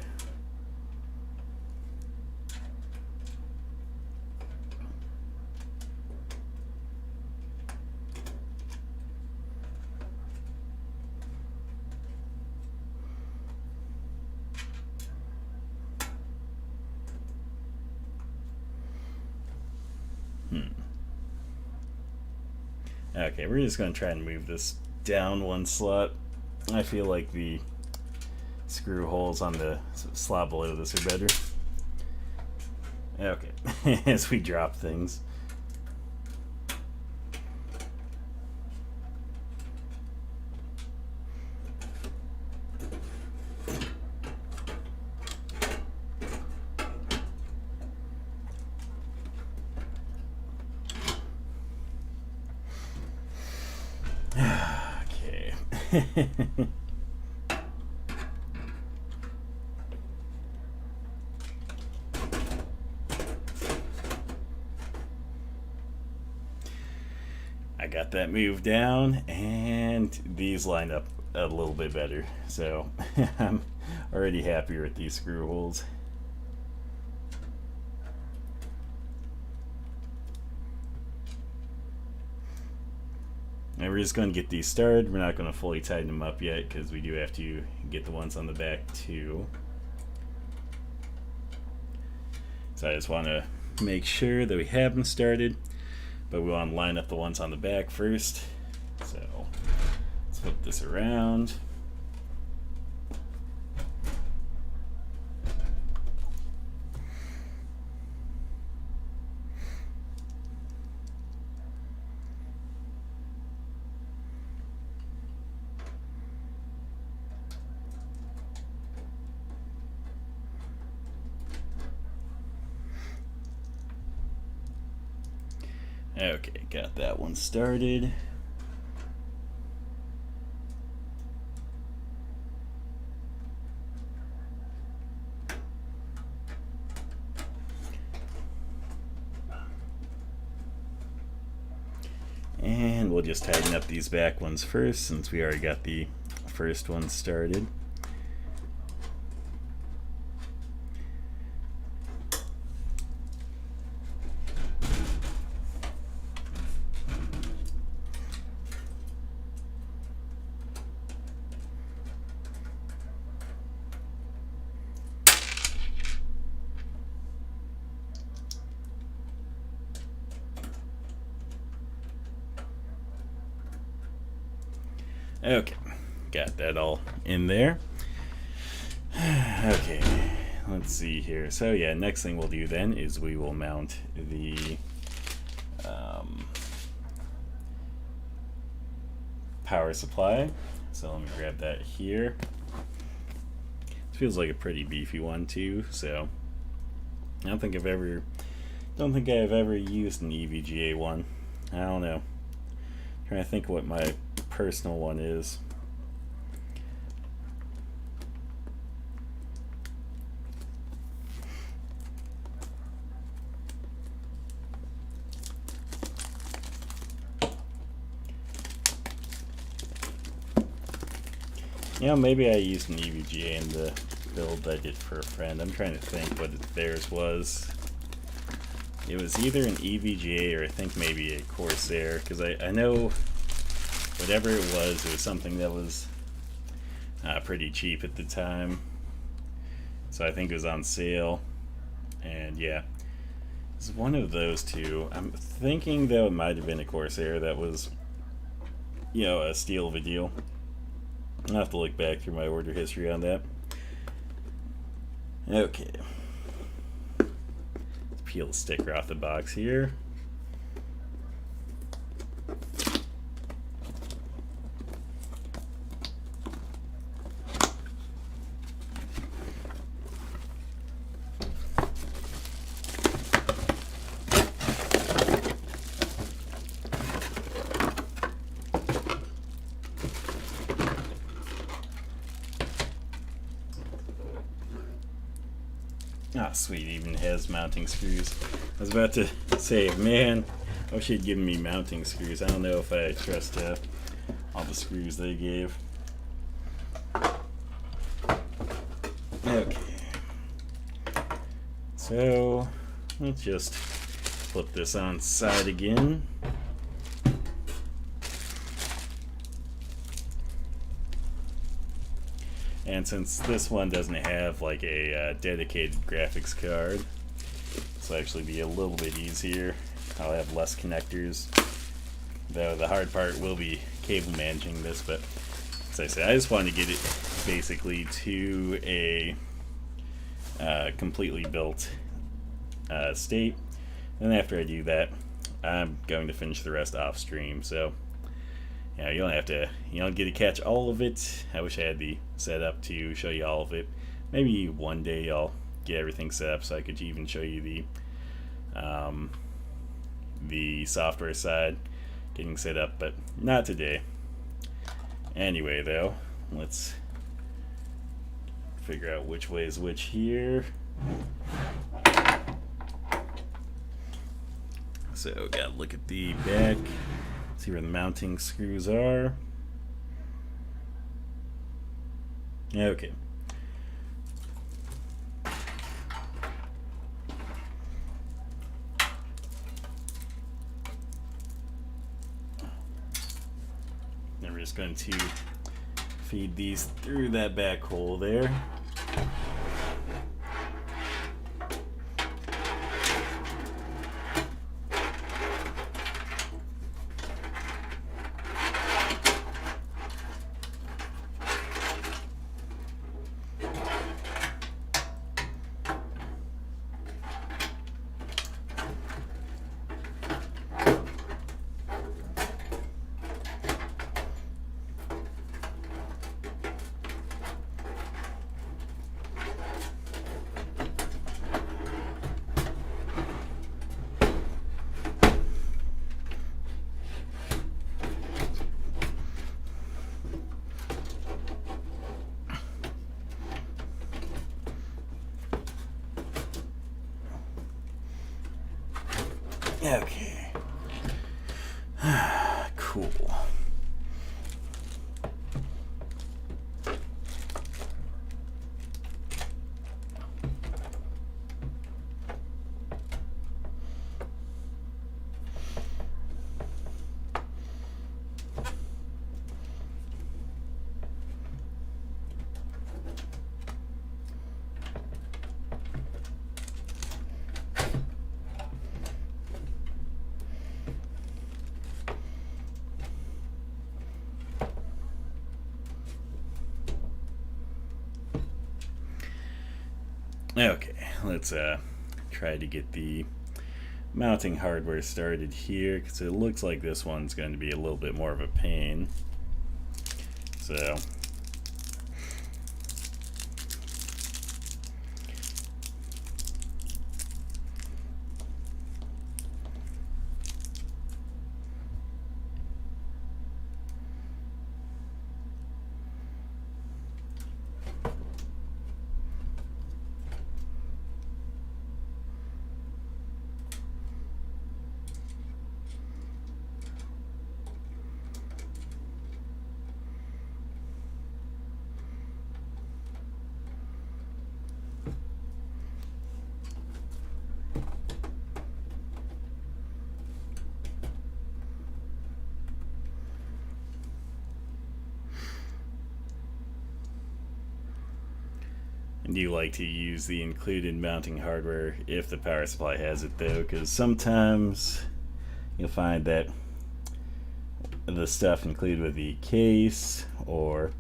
Okay, we're just going to try and move this down one slot. I feel like the screw holes on the slot below this are better. Okay, as we drop things. Okay. I got that moved down, and these line up a little bit better. So I'm already happier with these screw holes. And we're just going to get these started. We're not going to fully tighten them up yet because we do have to get the ones on the back too. So I just want to make sure that we have them started, but we want to line up the ones on the back first. So let's flip this around. Okay, got that one started. And we'll just tighten up these back ones first since we already got the first one started. Okay, got that all in there. Okay, let's see here. So yeah, next thing we'll do then is we will mount the power supply. So let me grab that here. It feels like a pretty beefy one too. So I don't think I've ever used an EVGA one. I don't know. I'm trying to think what my personal one is. You know, maybe I used an EVGA in the build I did for a friend. I'm trying to think what theirs was. It was either an EVGA or I think maybe a Corsair, because I know whatever it was something that was pretty cheap at the time. So I think it was on sale. And yeah, it's one of those two. I'm thinking though it might have been a Corsair that was, you know, a steal of a deal. I'll have to look back through my order history on that. Okay. Let's peel the sticker off the box here. Ah, sweet, even has mounting screws. I was about to say, man, I wish he'd given me mounting screws. I don't know if I trust all the screws they gave. Okay. So, let's just flip this on side again. And since this one doesn't have like a dedicated graphics card, this will actually be a little bit easier. I'll have less connectors, though the hard part will be cable managing this. But as I said, I just wanted to get it basically to a completely built state. And after I do that, I'm going to finish the rest off stream. So yeah, you don't get to catch all of it. I wish I had the setup to show you all of it. Maybe one day I'll get everything set up so I could even show you the software side getting set up, but not today. Anyway, though, let's figure out which way is which here. So, gotta look at the back. See where the mounting screws are. Okay. Then we're just going to feed these through that back hole there. Okay. Cool. Okay, let's try to get the mounting hardware started here, because it looks like this one's going to be a little bit more of a pain. So I do like to use the included mounting hardware if the power supply has it, though, because sometimes you'll find that the stuff included with the case, or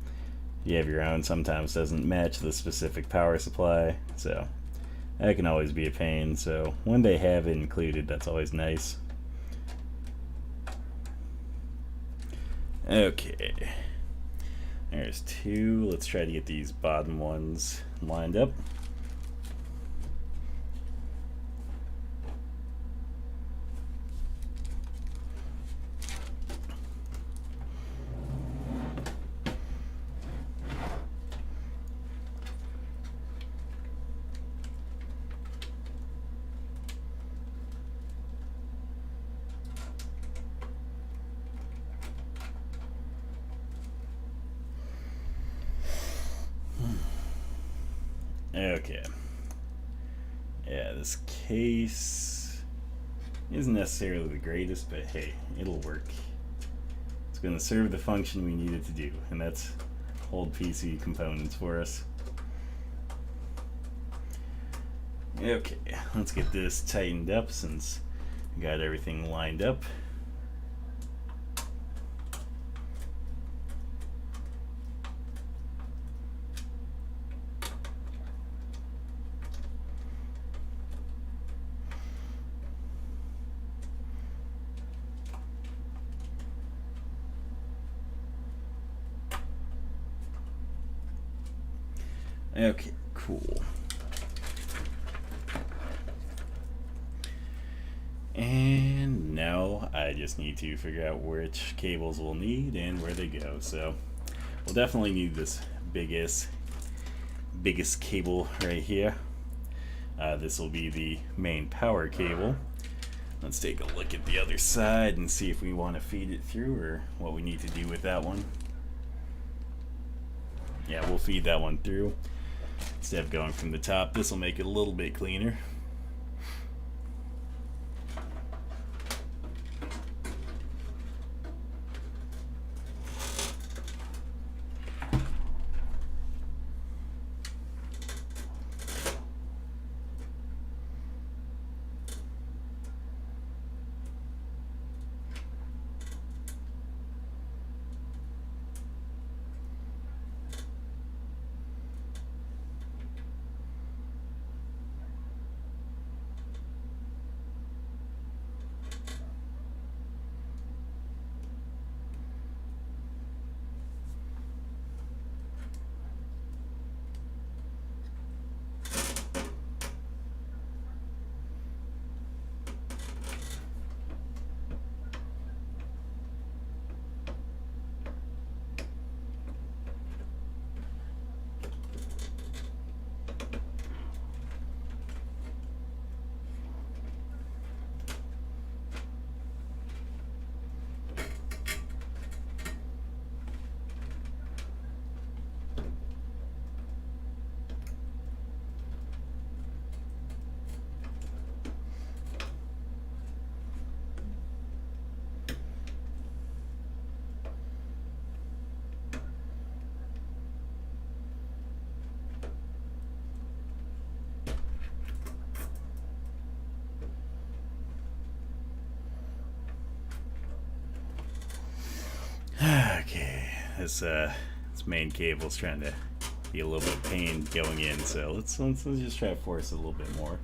you have your own, sometimes doesn't match the specific power supply, so that can always be a pain. So when they have it included, that's always nice. Okay, there's two. Let's try to get these bottom ones lined up. Okay. Yeah, this case isn't necessarily the greatest, but hey, it'll work. It's going to serve the function we need it to do, and that's hold PC components for us. Okay, let's get this tightened up since we got everything lined up. Okay, cool. And now I just need to figure out which cables we'll need and where they go. So we'll definitely need this biggest cable right here. This will be the main power cable. Let's take a look at the other side and see if we want to feed it through or what we need to do with that one. Yeah, we'll feed that one through instead of going from the top. This will make it a little bit cleaner. Okay, this main cable's trying to be a little bit of pain going in, so let's just try to force it a little bit more.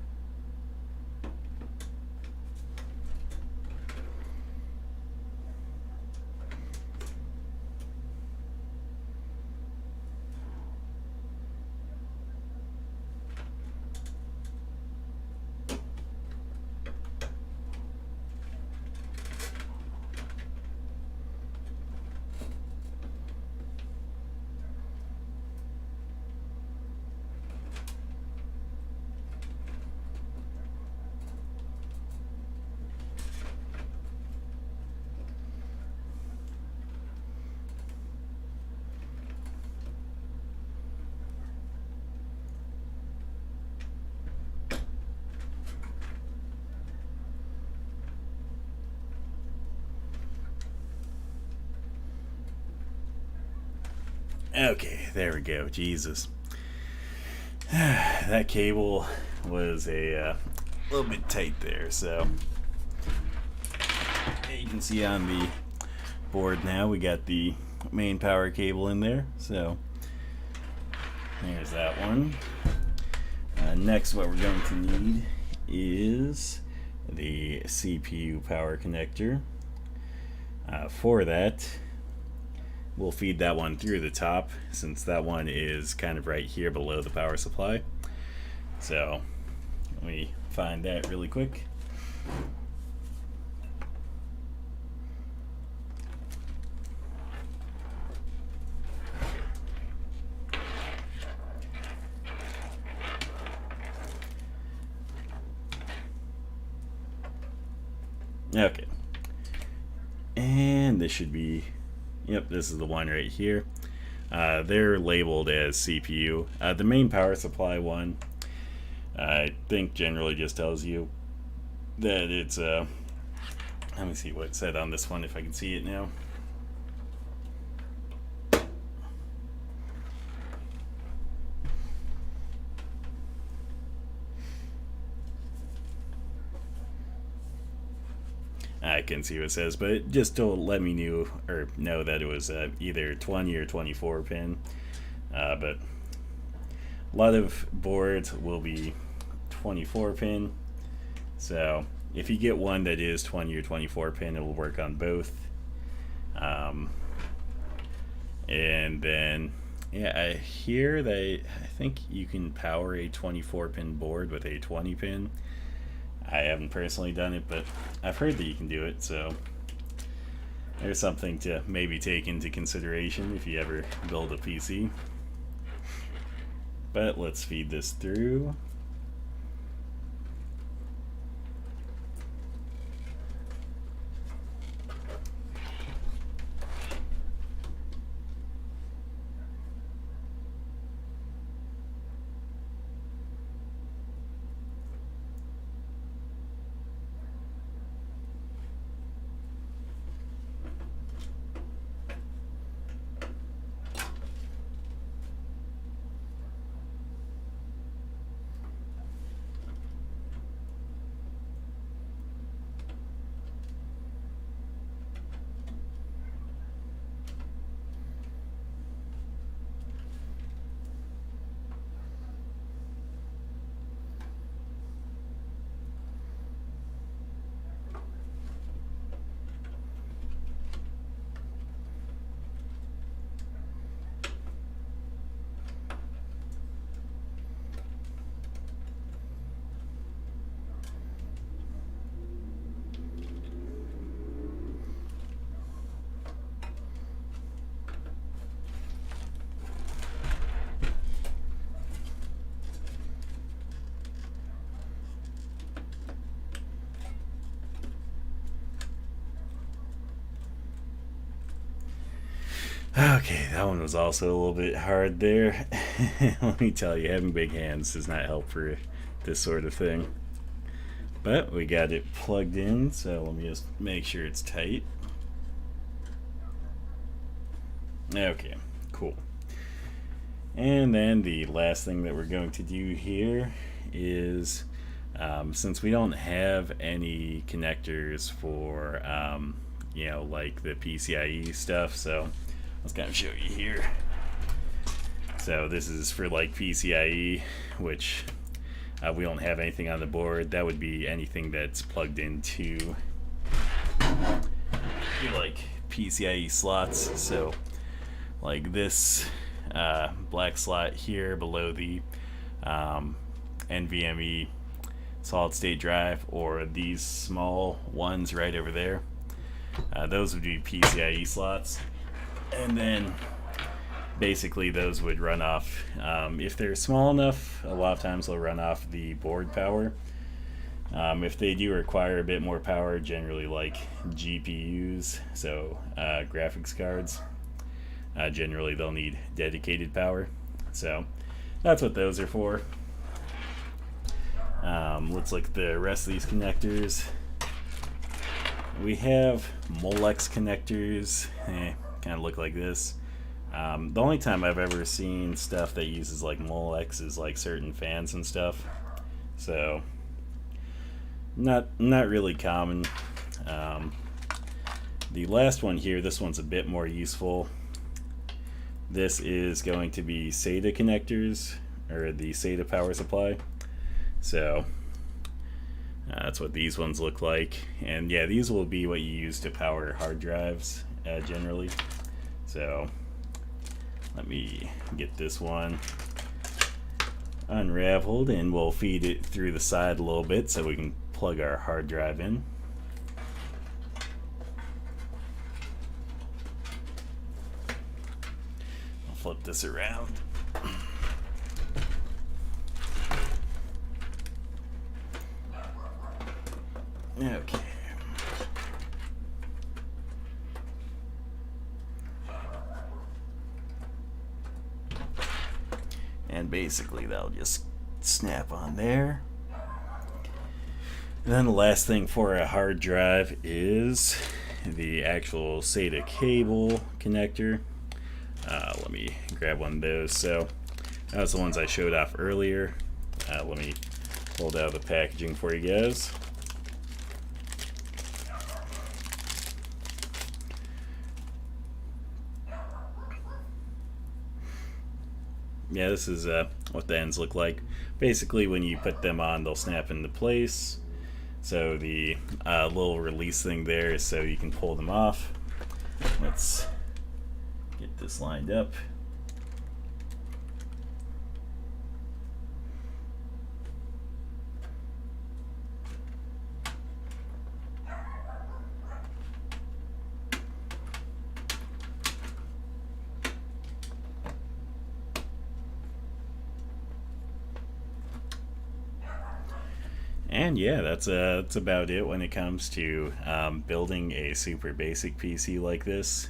Okay, there we go. Jesus. That cable was a little bit tight there, so you can see on the board now we got the main power cable in there, so there's that one. Next, what we're going to need is the CPU power connector. For that, we'll feed that one through the top, since that one is kind of right here below the power supply. So let me find that really quick. Okay. And this should be, yep, this is the one right here. They're labeled as CPU. The main power supply one, I think, generally just tells you that it's, let me see what it said on this one if I can see it now. I can see what it says, but just to let me know that it was either 20 or 24 pin. But a lot of boards will be 24 pin. So if you get one that is 20 or 24 pin, it will work on both. And then, yeah, I hear that I think you can power a 24 pin board with a 20 pin. I haven't personally done it, but I've heard that you can do it, so there's something to maybe take into consideration if you ever build a PC. But let's feed this through. Okay, that one was also a little bit hard there. Let me tell you, having big hands does not help for this sort of thing. But we got it plugged in, so let me just make sure it's tight. Okay, cool. And then the last thing that we're going to do here is, since we don't have any connectors for, like the PCIe stuff, so let's kind of show you here. So this is for like PCIe, which we don't have anything on the board. That would be anything that's plugged into like PCIe slots. So like this black slot here below the NVMe solid state drive, or these small ones right over there. Those would be PCIe slots. And then basically those would run off, if they're small enough, a lot of times they'll run off the board power. If they do require a bit more power, generally like GPUs, so graphics cards, generally they'll need dedicated power. So that's what those are for. Let's look at the rest of these connectors. We have Molex connectors, kind of look like this. The only time I've ever seen stuff that uses like Molex is like certain fans and stuff. So not really common. Um, the last one here, this one's a bit more useful. This is going to be Sata Connectors, or the Sata power supply. So that's what these ones look like. And yeah, these will be what you use to power hard drives generally. So let me get this one unraveled, and we'll feed it through the side a little bit so we can plug our hard drive in. I'll flip this around. Okay. And basically that'll just snap on there. And then the last thing for a hard drive is the actual Sata cable connector. Let me grab one of those. So that was the ones I showed off earlier. Let me hold out the packaging for you guys. Yeah, this is what the ends look like. Basically, when you put them on, they'll snap into place. So the little release thing there is so you can pull them off. Let's get this lined up. And yeah, that's about it when it comes to building a super basic PC like this.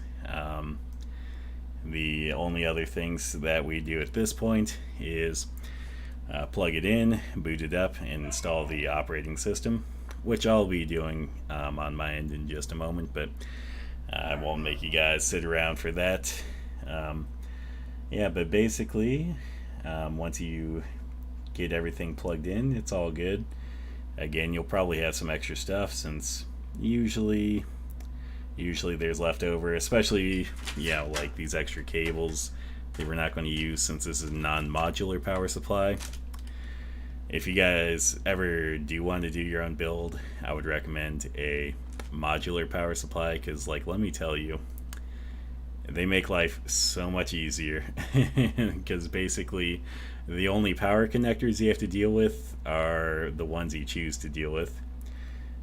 The only other things that we do at this point is plug it in, boot it up, and install the operating system, which I'll be doing on my end in just a moment, but I won't make you guys sit around for that. Yeah, but basically, once you get everything plugged in, it's all good. Again, you'll probably have some extra stuff since usually there's leftover, especially like these extra cables that we're not going to use since this is a non-modular power supply. If you guys ever do want to do your own build, I would recommend a modular power supply, because like, let me tell you, they make life so much easier. Because basically the only power connectors you have to deal with are the ones you choose to deal with.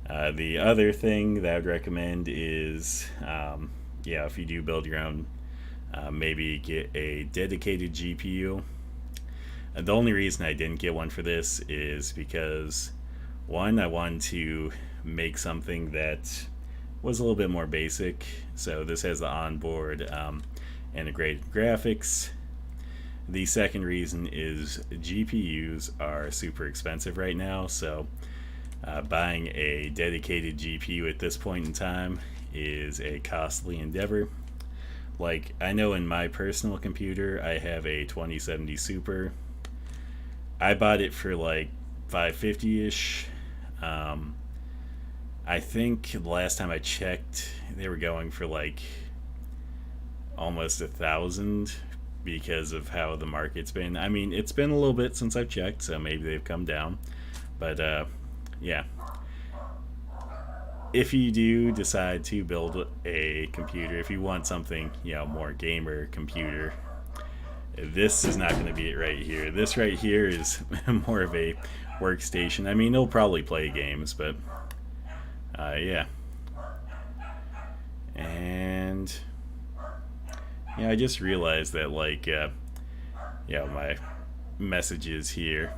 The other thing that I would recommend is, if you do build your own, maybe get a dedicated GPU. The only reason I didn't get one for this is because, one, I wanted to make something that was a little bit more basic. So this has the onboard integrated graphics. The second reason is GPUs are super expensive right now, so buying a dedicated GPU at this point in time is a costly endeavor. Like, I know in my personal computer I have a 2070 Super. I bought it for like $550-ish. I think the last time I checked they were going for like almost $1,000 because of how the market's been. I mean, it's been a little bit since I've checked, so maybe they've come down. But yeah, if you do decide to build a computer, if you want something more gamer computer, this is not going to be it right here. This right here is more of a workstation. I mean, it'll probably play games, but yeah. And I just realized that my messages here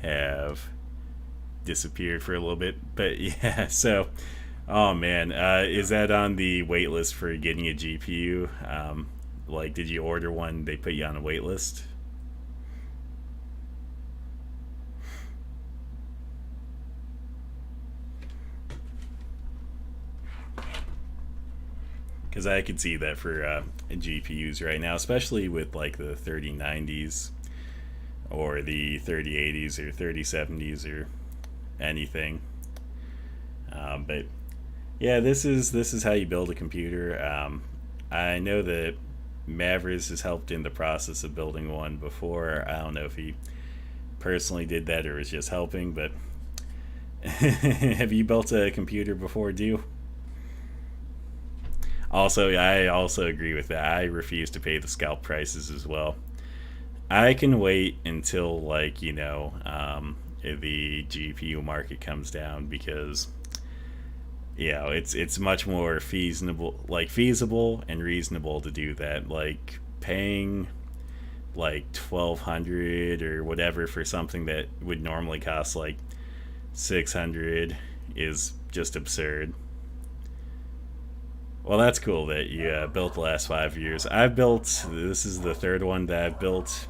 have disappeared for a little bit. But yeah, so oh man, is that on the wait list for getting a GPU? Did you order one, they put you on a wait list? because I could see that for GPUs right now, especially with like the 3090s or the 3080s or 3070s or anything. But yeah, this is how you build a computer. I know that Mavericks has helped in the process of building one before. I don't know if he personally did that or was just helping, but have you built a computer before, do you? Also, I also agree with that. I refuse to pay the scalp prices as well. I can wait until the GPU market comes down because it's much more feasible and reasonable to do that. Like paying like 1,200 or whatever for something that would normally cost like 600 is just absurd. Well, that's cool that you built the last 5 years. I've built. This is the third one that I've built.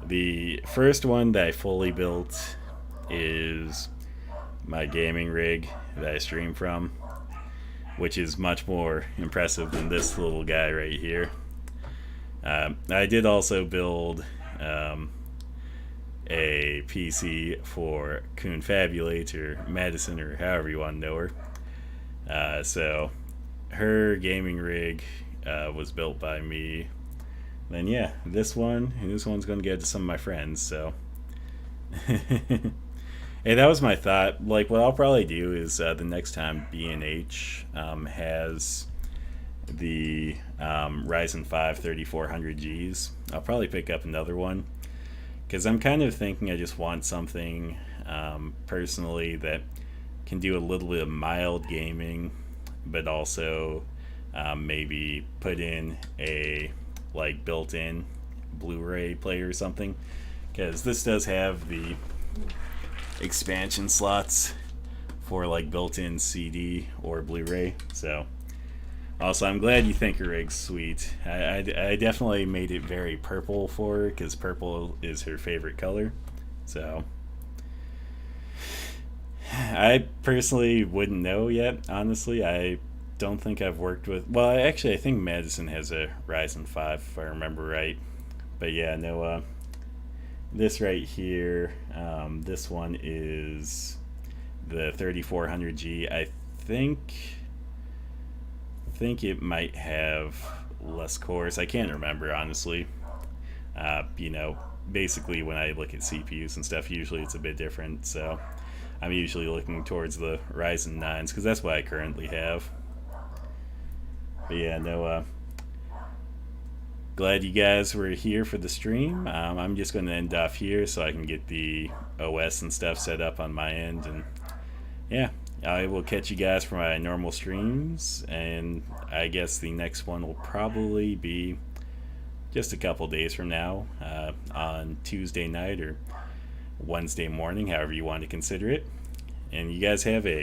The first one that I fully built is my gaming rig that I stream from, which is much more impressive than this little guy right here. I did also build a PC for Confabulate or Madison or however you want to know her. So her gaming rig was built by me. Then yeah, this one's gonna get to some of my friends. So hey, that was my thought. Like, what I'll probably do is the next time B&H has the Ryzen 5 3400Gs, I'll probably pick up another one because I'm kind of thinking I just want something personally that can do a little bit of mild gaming, but also maybe put in a like built-in Blu-ray player or something. Because this does have the expansion slots for like built-in CD or Blu-ray. So also, I'm glad you think her rig's sweet. I definitely made it very purple for her because purple is her favorite color. So I personally wouldn't know yet. Honestly, I don't think I've worked with. Well, actually, I think Madison has a Ryzen 5 if I remember right. But yeah, no. This right here, this one is the 3400G. I think it might have less cores. I can't remember honestly. Basically when I look at CPUs and stuff, usually it's a bit different. So I'm usually looking towards the Ryzen 9s because that's what I currently have. But yeah, no. Glad you guys were here for the stream. I'm just going to end off here so I can get the OS and stuff set up on my end. And yeah, I will catch you guys for my normal streams. And I guess the next one will probably be just a couple days from now on Tuesday night or Wednesday morning, however you want to consider it. And you guys have a